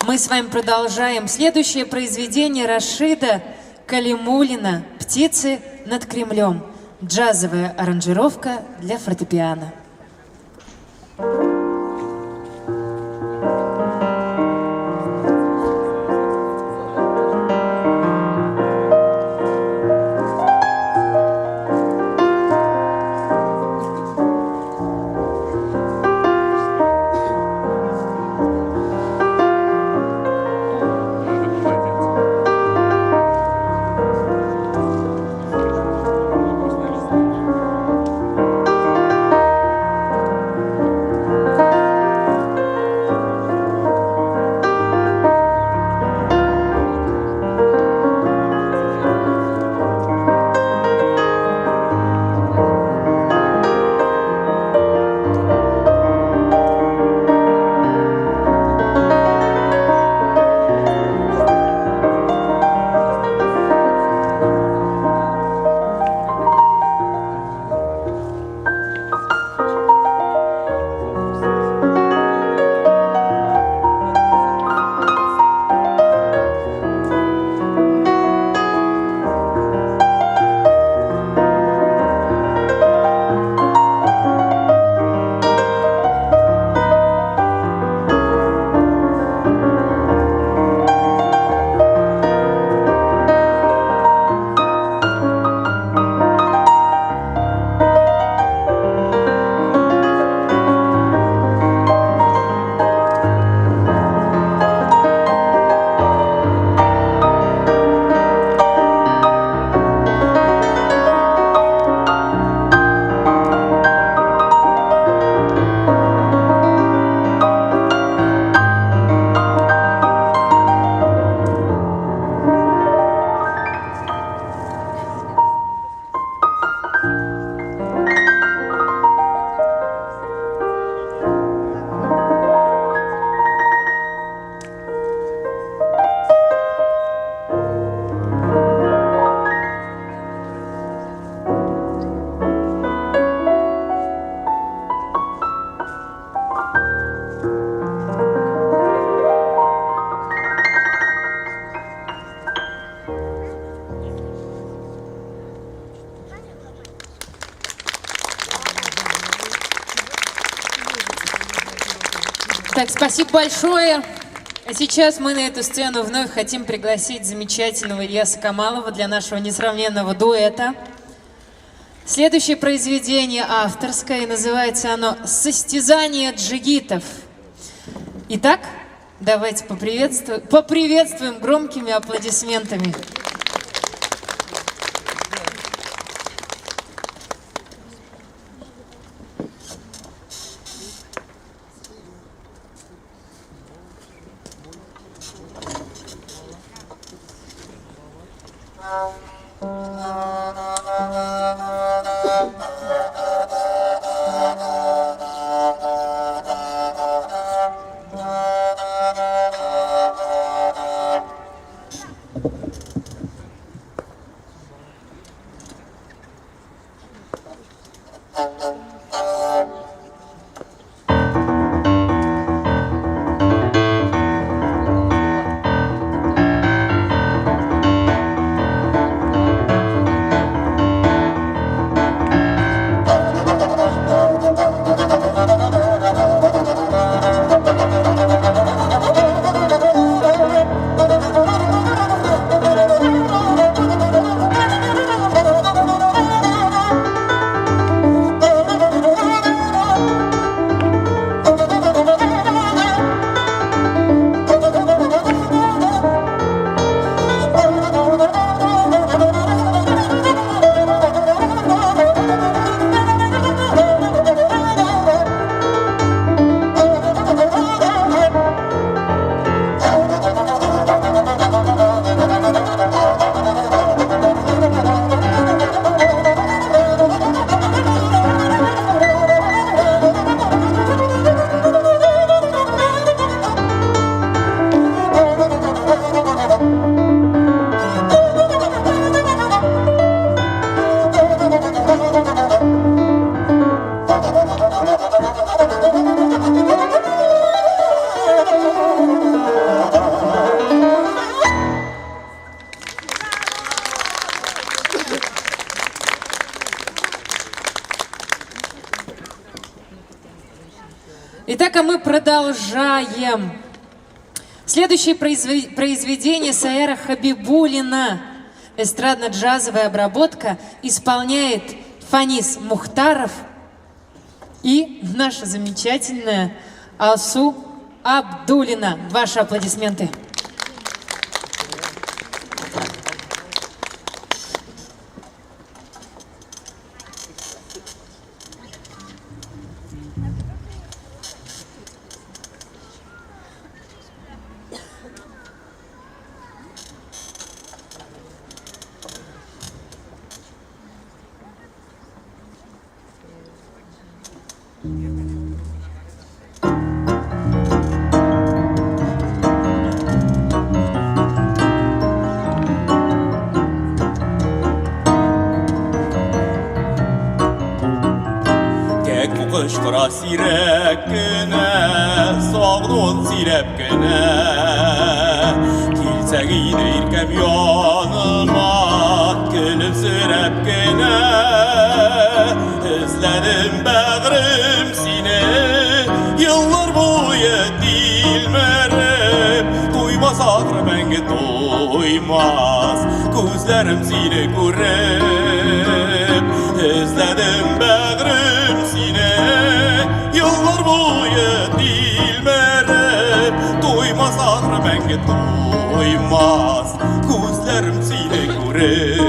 Мы с вами продолжаем. Следующее произведение Рашида Калимуллина «Птицы над Кремлем». Джазовая аранжировка для фортепиано. Молодец. Так, спасибо большое. А сейчас мы на эту сцену вновь хотим пригласить замечательного Ильяса Камалова для нашего несравненного дуэта. Следующее произведение авторское, и называется оно «Состязание джигитов». Итак, давайте поприветствуем громкими аплодисментами. Итак, а мы продолжаем. Следующее произведение Саера Хабибулина. Эстрадно-джазовая обработка исполняет Фанис Мухтаров и наша замечательная Алсу Абдулина. Ваши аплодисменты. Qışqıra sirək günə, sağlığın sirəb günə. Kilsəqini irkəm yanıma, gülümsürəb günə. Özlədim bəğrim sini, yıllar boyu dilmərəm. Duymaz ağrı məngi duymaz, gözlərim seni görəm. Özlədim bəğrim sini, yıllar boyu dilmərəm. Duymaz ağrı məngi duymaz, gözlərim seni görəm.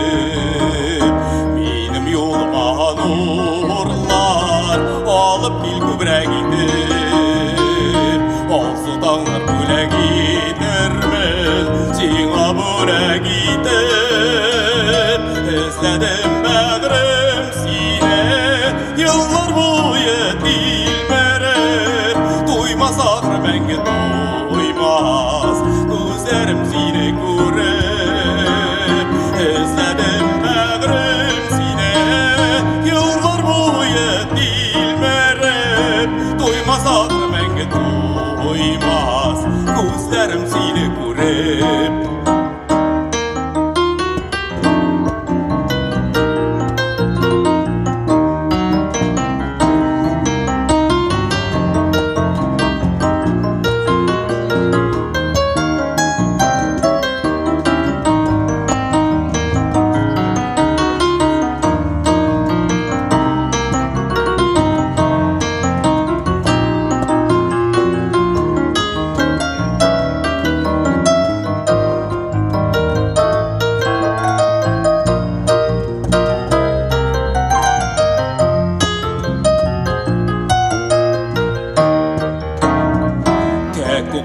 Benim yoluma nurlar alıp bil kübrək idir. Alsıdanlar bülək idirmil, sina bülək idir. Özlədim bəğrim seni, yıllar boyu dilmərəm. Duymaz ağrı məngi duymaz, gözlərim seni görəm. Özlədim bəğrim seni, yıllar boyu dilmərəm. Duymaz ağrı məngi duymaz, gözlərim seni görəm.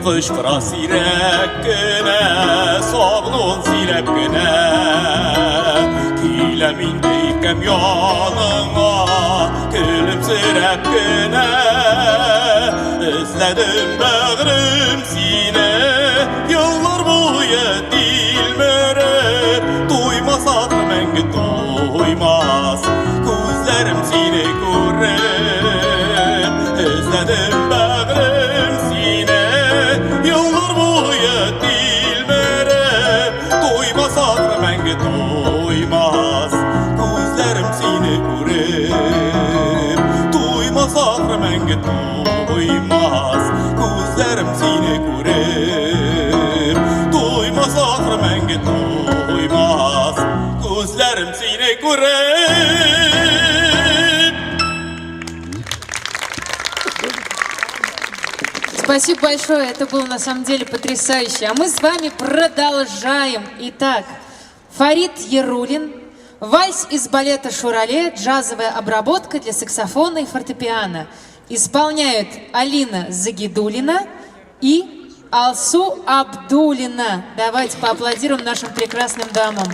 Fışkıra sirek güne, soğunun sirep güne. Kilemin deykem yanına, gülümsirep güne. Özledim bağrım sine, yıllar boyu dilmere. Duymasa da menge duymaz, gözlerim seni görer. Özledim bağrım sine, yıllar boyu dilmere. Duymasa da menge duymaz, gözlerim seni görer. Duymasa da menge duymaz, gözlerim seni görer. Duymasa da menge duymaz, gözlerim seni görer. Спасибо большое, это было на самом деле потрясающе. А мы с вами продолжаем. Итак, Фарид Ярулин, вальс из балета «Шурале», джазовая обработка для саксофона и фортепиано. Исполняют Алина Загидулина и Алсу Абдулина. Давайте поаплодируем нашим прекрасным дамам.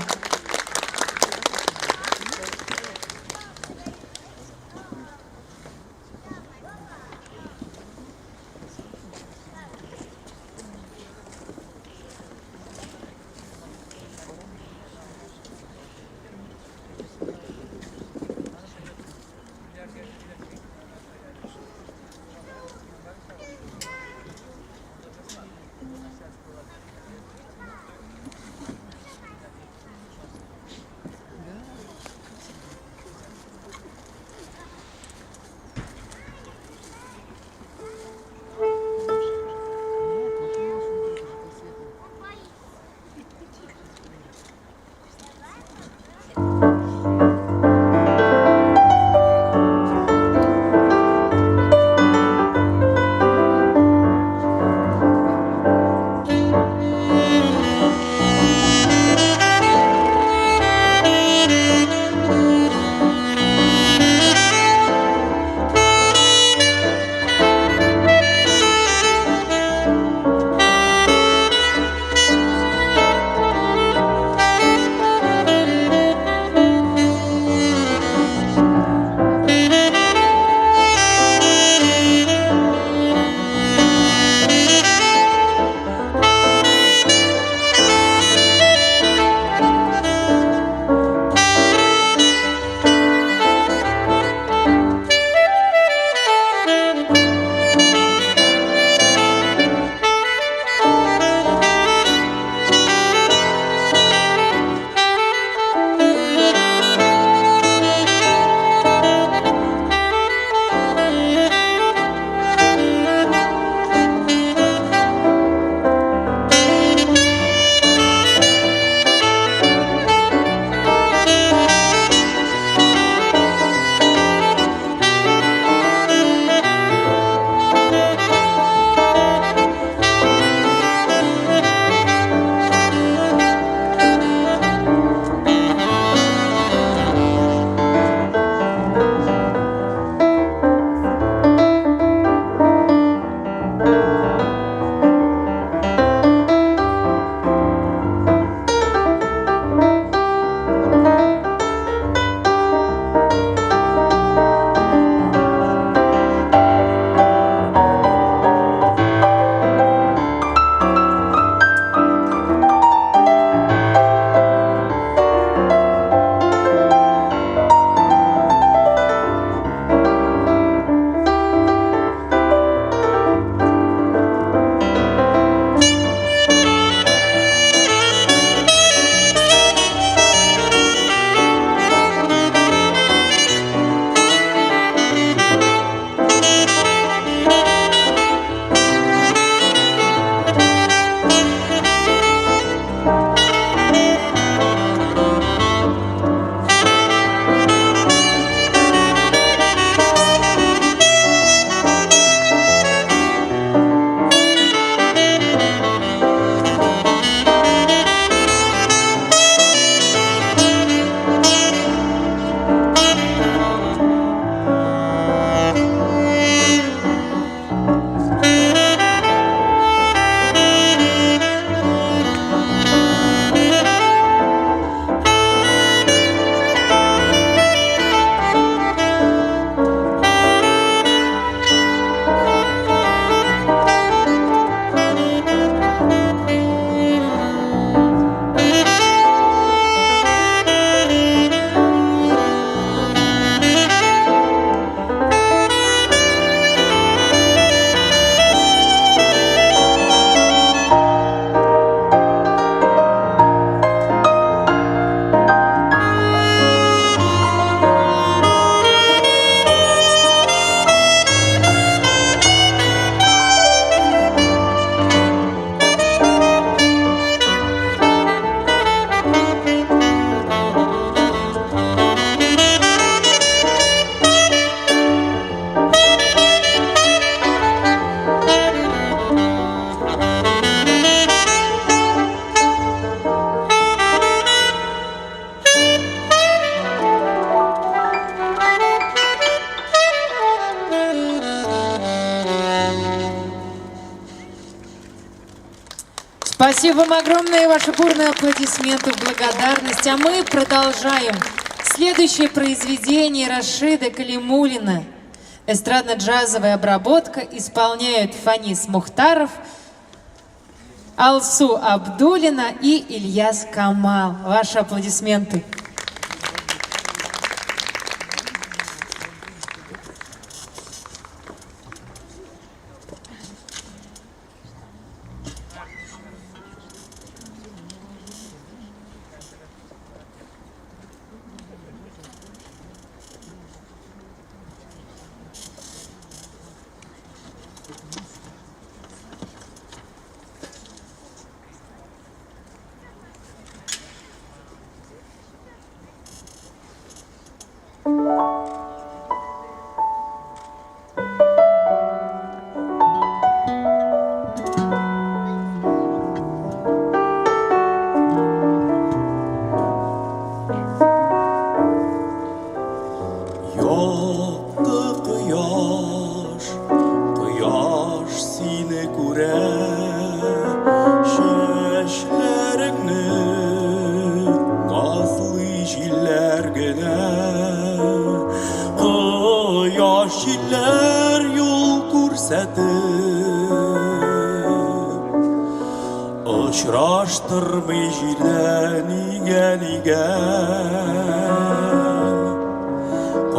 Спасибо вам огромное, ваши бурные аплодисменты в благодарность. А мы продолжаем. Следующее произведение Рашида Калимуллина. Эстрадно-джазовая обработка исполняют Фанис Мухтаров, Алсу Абдуллина и Ильяс Камал. Ваши аплодисменты. Yattı kıyaş seni күрә, шәчләреңне назлы җилләр генә, кыяш җилләр юл күрсәтеп, очраштырмый җирдә нигә.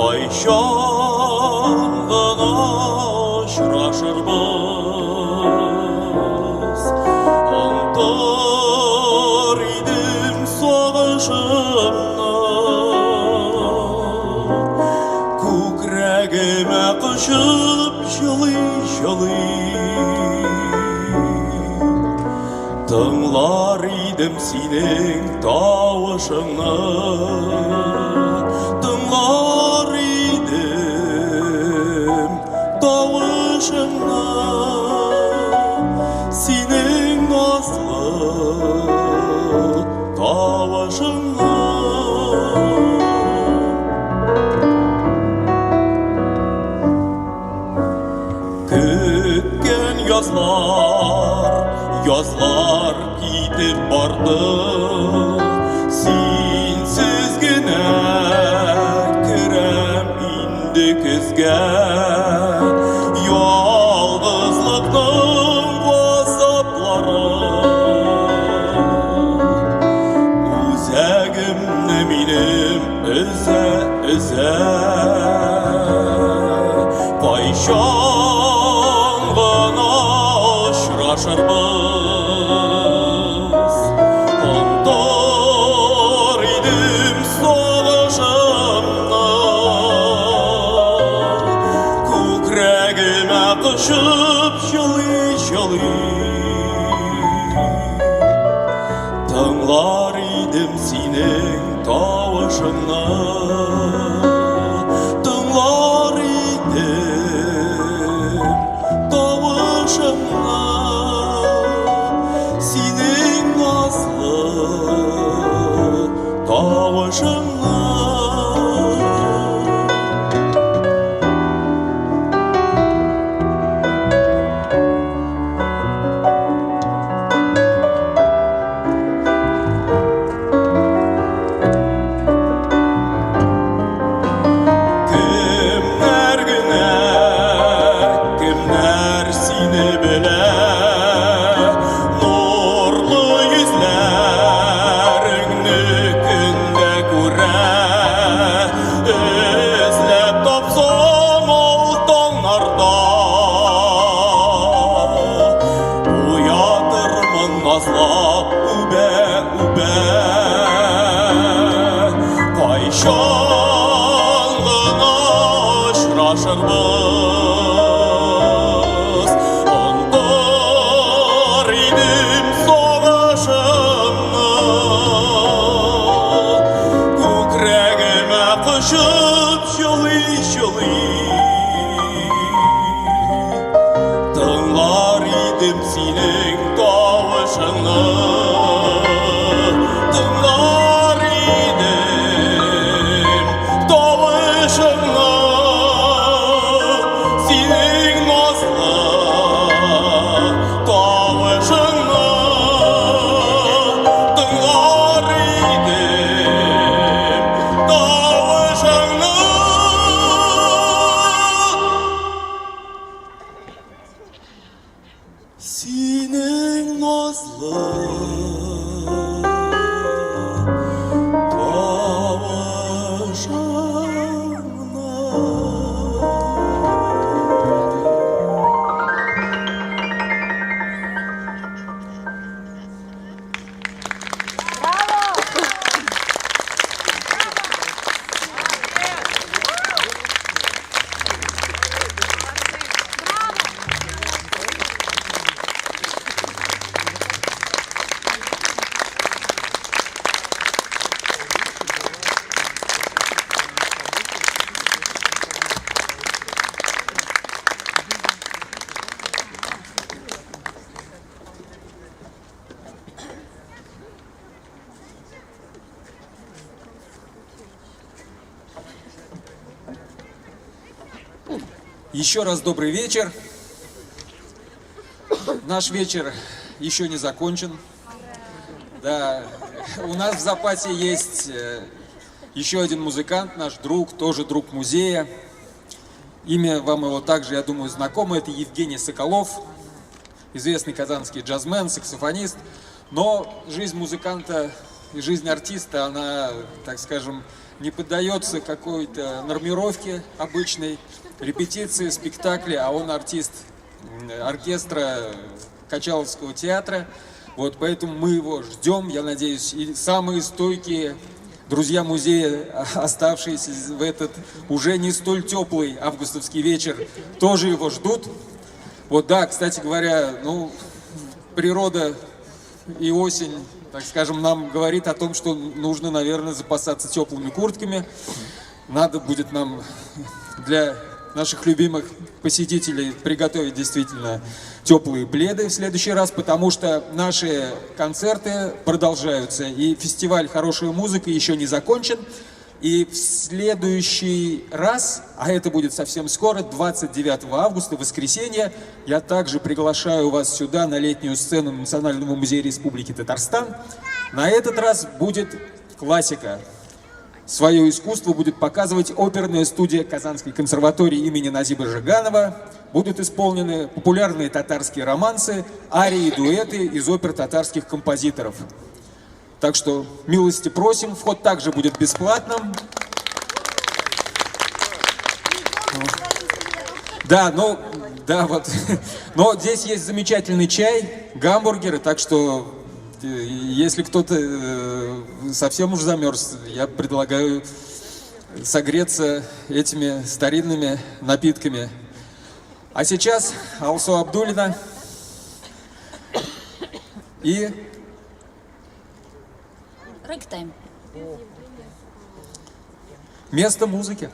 Кайчан гына очрашырбыз, онтыр идем сагышымны, күкрәгемә кышып җылый-җылый, тыңлар идем синең тавышыңны, тыңлар идем тавышыңны, синең назлы тавышыңны. Көткән язлар китеп барды, синсез генә керәм инде көзгә, ялгызлыкның газаплары үзәгемне минем өзә. Кайчан гына очрашырбыз, онтыр идем сагышымны, күкрәгемә кышып җылый-җылый, тыңлар идем синең тавышыңны, тыңлар идем тавышыңны, синең назлы тавышыңны. Кемнәр сине белә, нурлы йөзләреңне көндә күрә, эзләп тапсам ул таңнарда, уятырмын назлап үбә. Кайчан гына очрашырбыз, онтыр идем сагышымны, күкрәгемә кышып җылый-җылый, тыңлар идем синең тавышыңны, тыңлар идем тавышыңны, синең назлы тавышыңны. Еще раз добрый вечер. Наш вечер еще не закончен. Да, у нас в запасе есть еще один музыкант, наш друг, тоже друг музея. Имя вам его также, я думаю, знакомо. Это Евгений Соколов, известный казанский джазмен, саксофонист. Но жизнь музыканта и жизнь артиста, она, так скажем, не поддается какой-то нормировке обычной, репетиции, спектакли, а он артист оркестра Качаловского театра. Вот, поэтому мы его ждем, я надеюсь, и самые стойкие друзья музея, оставшиеся в этот уже не столь теплый августовский вечер, тоже его ждут. Вот, да, кстати говоря, ну, природа и осень, так скажем, нам говорит о том, что нужно, наверное, запасаться теплыми куртками. Надо будет нам для наших любимых посетителей приготовить действительно теплые пледы в следующий раз, потому что наши концерты продолжаются, и фестиваль «Хорошая музыка» еще не закончен. И в следующий раз, а это будет совсем скоро, 29 августа, воскресенье, я также приглашаю вас сюда, на летнюю сцену Национального музея Республики Татарстан. На этот раз будет классика. Свое искусство будет показывать оперная студия Казанской консерватории имени Назиба Жиганова. Будут исполнены популярные татарские романсы, арии и дуэты из опер татарских композиторов. Так что милости просим, вход также будет бесплатным. Да, ну, да, вот. Но здесь есть замечательный чай, гамбургеры, так что если кто-то совсем уж замерз, я предлагаю согреться этими старинными напитками. А сейчас Алсу Абдуллина и Рэктайм. место музыки.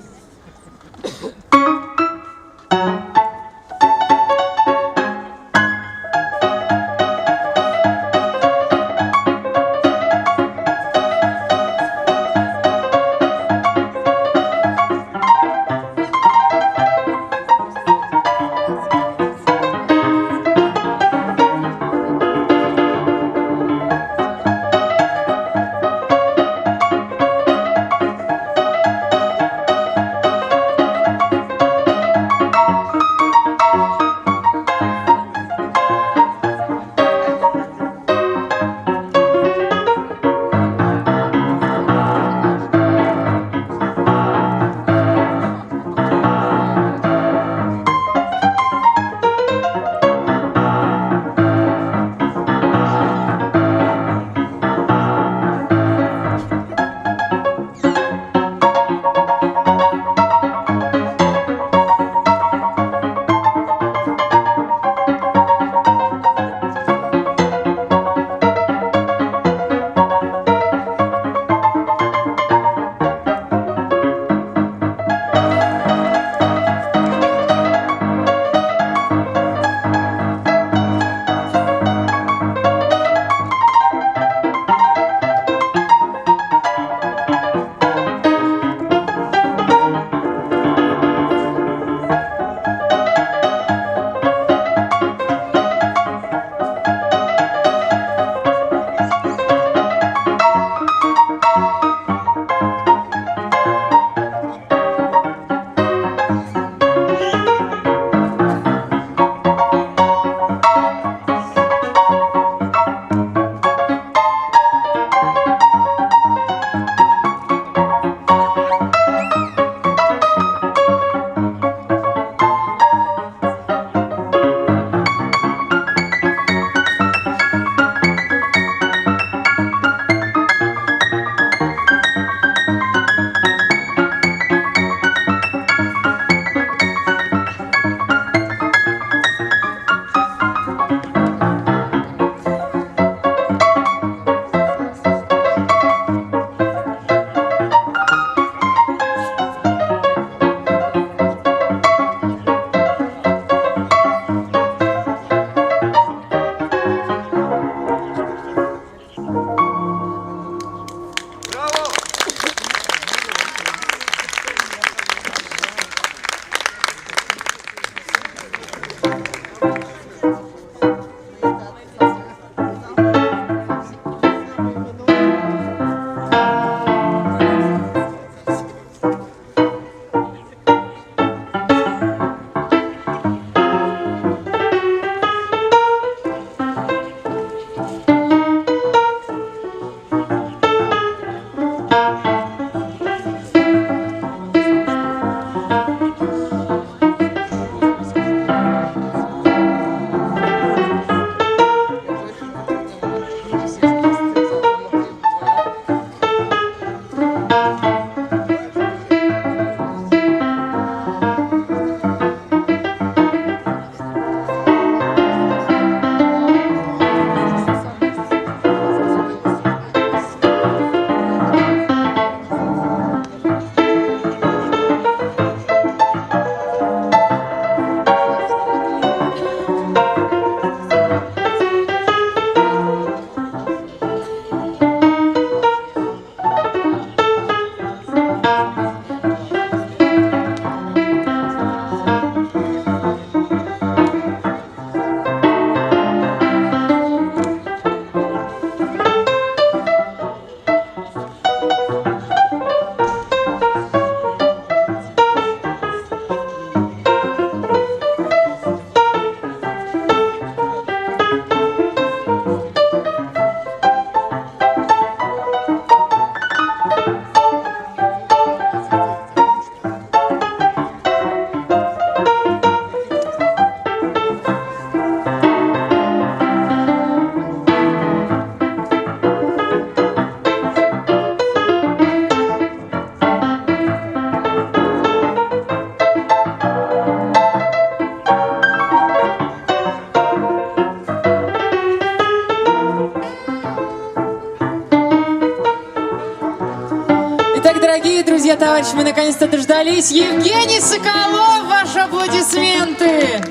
товарищи, мы наконец-то дождались. Евгений Соколов, ваши аплодисменты.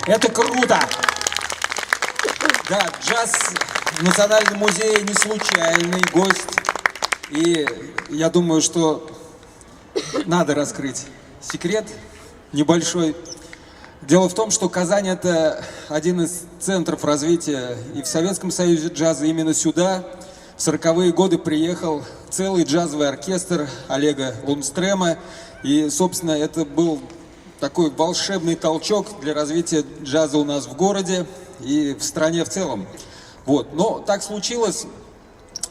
Это круто! Да, джаз в Национальном музее не случайный гость. И я думаю, что надо раскрыть секрет небольшой. Дело в том, что Казань — это один из центров развития и в Советском Союзе джаза. Именно сюда в 40-е годы приехал целый джазовый оркестр Олега Лундстрема. И, собственно, это был такой волшебный толчок для развития джаза у нас в городе и в стране в целом. Вот. Но так случилось,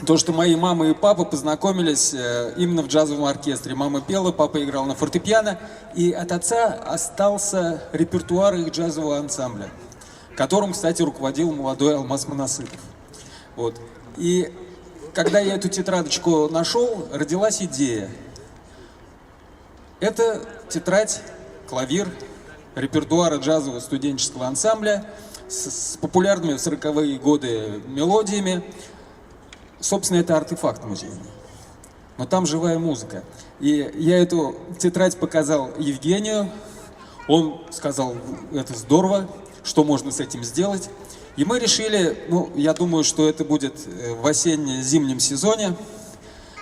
то, что мои мама и папа познакомились именно в джазовом оркестре. Мама пела, папа играл на фортепиано, и от отца остался репертуар их джазового ансамбля, которым, кстати, руководил молодой Алмаз Монасыпов. Вот. И когда я эту тетрадочку нашел, родилась идея. Это тетрадь, клавир репертуара джазового студенческого ансамбля с популярными в 40-е годы мелодиями. Собственно, это артефакт музейный. Но там живая музыка. И я эту тетрадь показал Евгению. Он сказал, это здорово, что можно с этим сделать. И мы решили, ну, я думаю, что это будет в осенне-зимнем сезоне,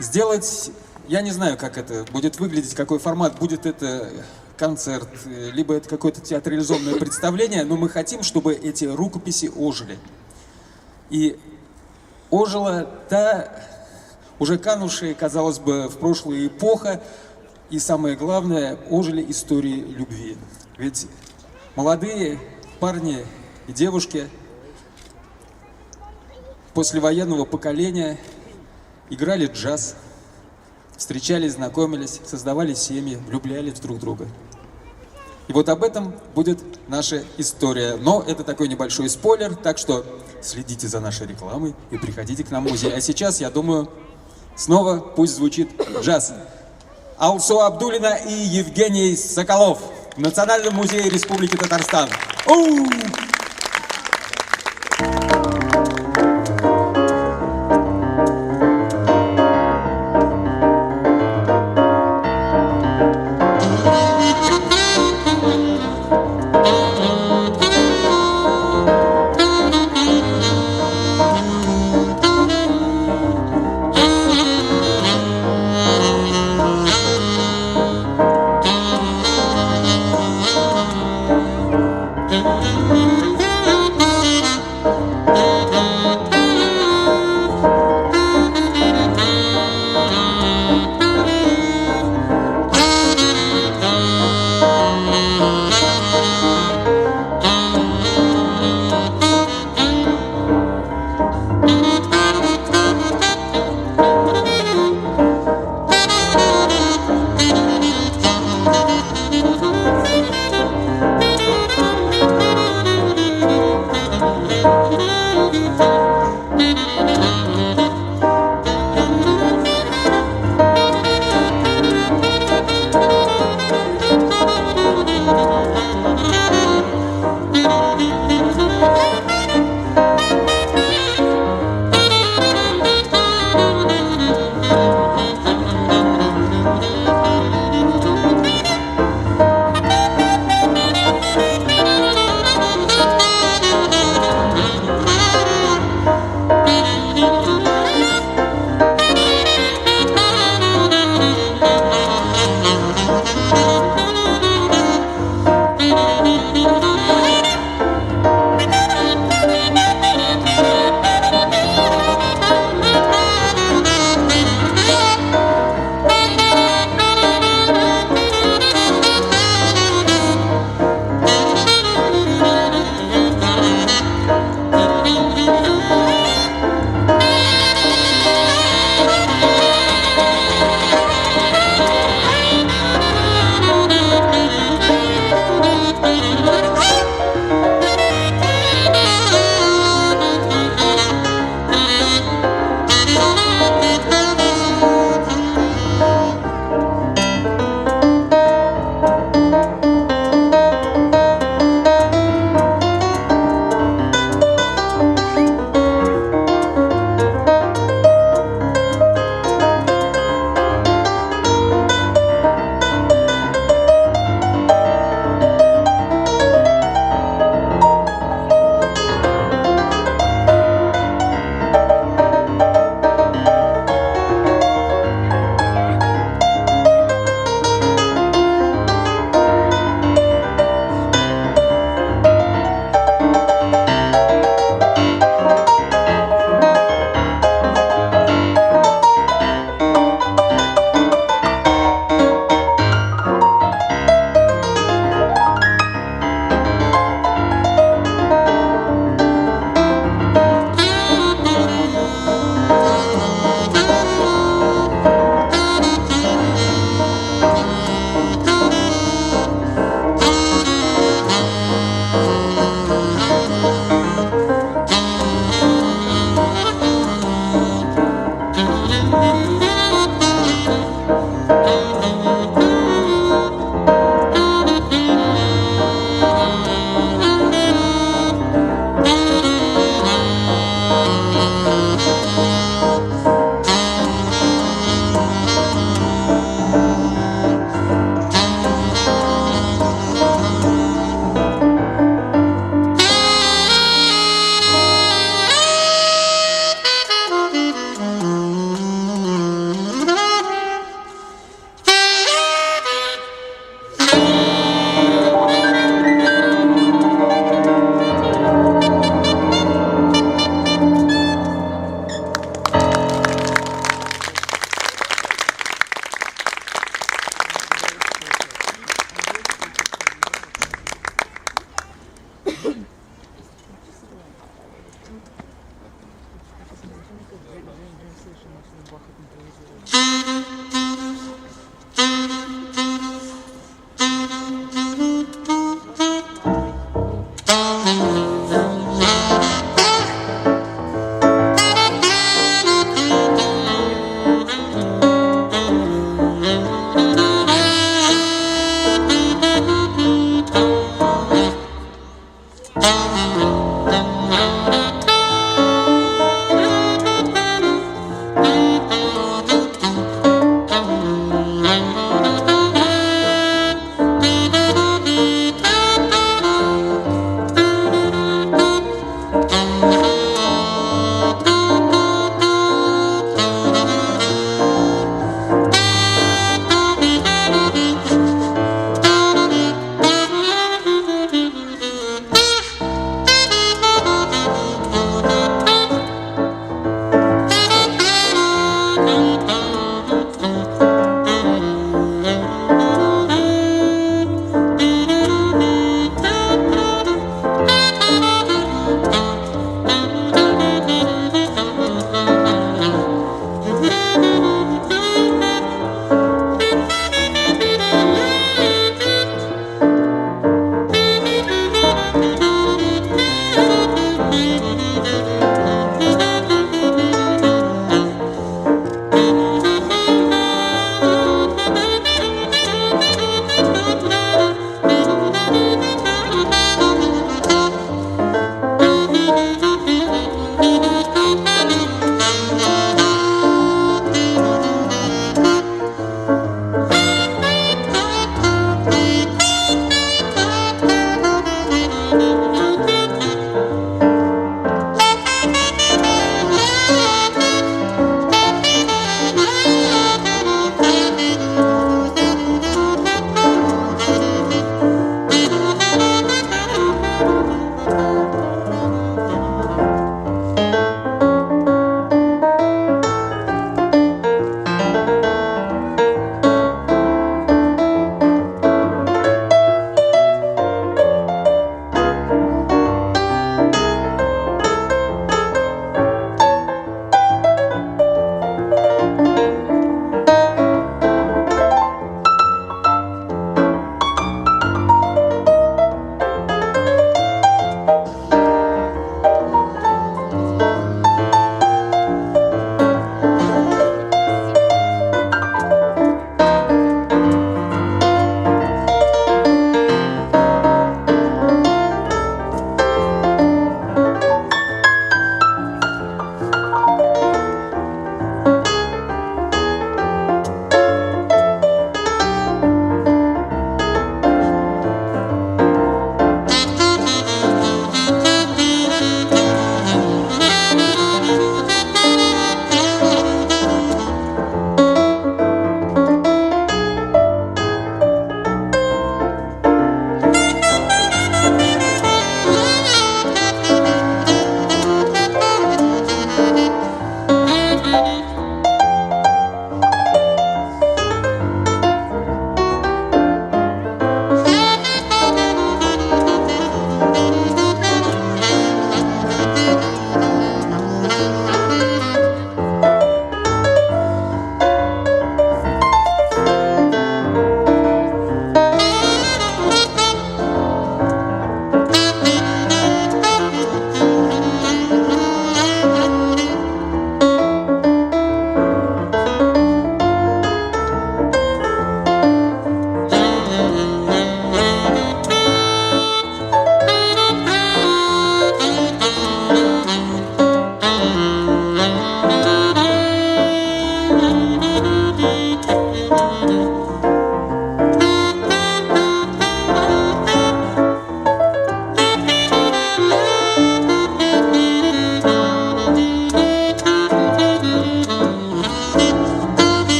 сделать, я не знаю, как это будет выглядеть, какой формат, будет это концерт, либо это какое-то театрализованное представление, но мы хотим, чтобы эти рукописи ожили. И ожила та уже канувшая, казалось бы, в прошлое эпоха, и самое главное, ожили истории любви. Ведь молодые парни и девушки послевоенного поколения играли джаз, встречались, знакомились, создавали семьи, влюблялись друг в друга. И вот об этом будет наша история. Но это такой небольшой спойлер, так что следите за нашей рекламой и приходите к нам в музей. А сейчас, я думаю, снова пусть звучит джаз. Алсу Абдуллина и Евгений Соколов в Национальном музее Республики Татарстан. Thank you.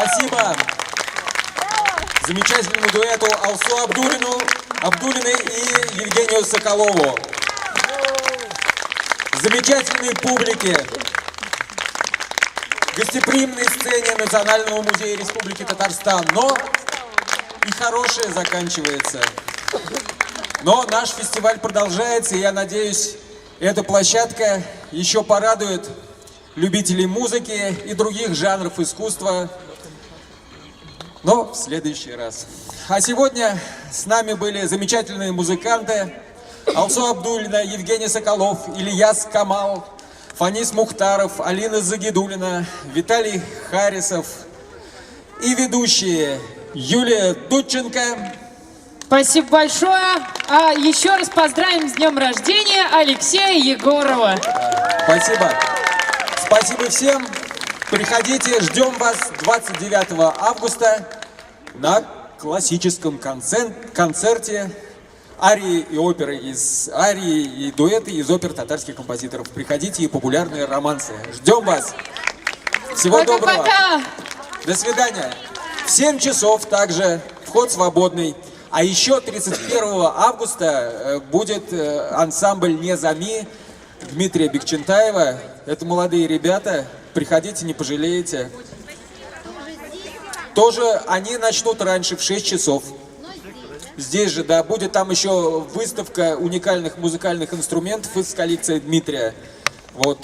Спасибо замечательному дуэту Алсу Абдулиной и Евгению Соколову. Замечательной публике, гостеприимной сцене Национального музея Республики Татарстан. Но и хорошее заканчивается. Но наш фестиваль продолжается, и я надеюсь, эта площадка еще порадует любителей музыки и других жанров искусства, но в следующий раз. А сегодня с нами были замечательные музыканты Алсу Абдулина, Евгений Соколов, Ильяс Камал, Фанис Мухтаров, Алина Загидулина, Виталий Харисов и ведущие Юлия Дудченко. Спасибо большое. А еще раз поздравим с днем рождения Алексея Егорова. Спасибо. Спасибо всем. Приходите, ждем вас 29 августа на классическом концерте арии и оперы арии и дуэты из опер татарских композиторов. Приходите и популярные романсы. Ждем вас. Всего доброго. Пока-пока. До свидания. В 7 часов также вход свободный. А еще 31 августа будет ансамбль «Незами» Дмитрия Бекчентаева. Это молодые ребята. Приходите, не пожалеете. Тоже они начнут раньше, в 6 часов. Здесь же, да, будет там еще выставка уникальных музыкальных инструментов из коллекции Дмитрия. Вот.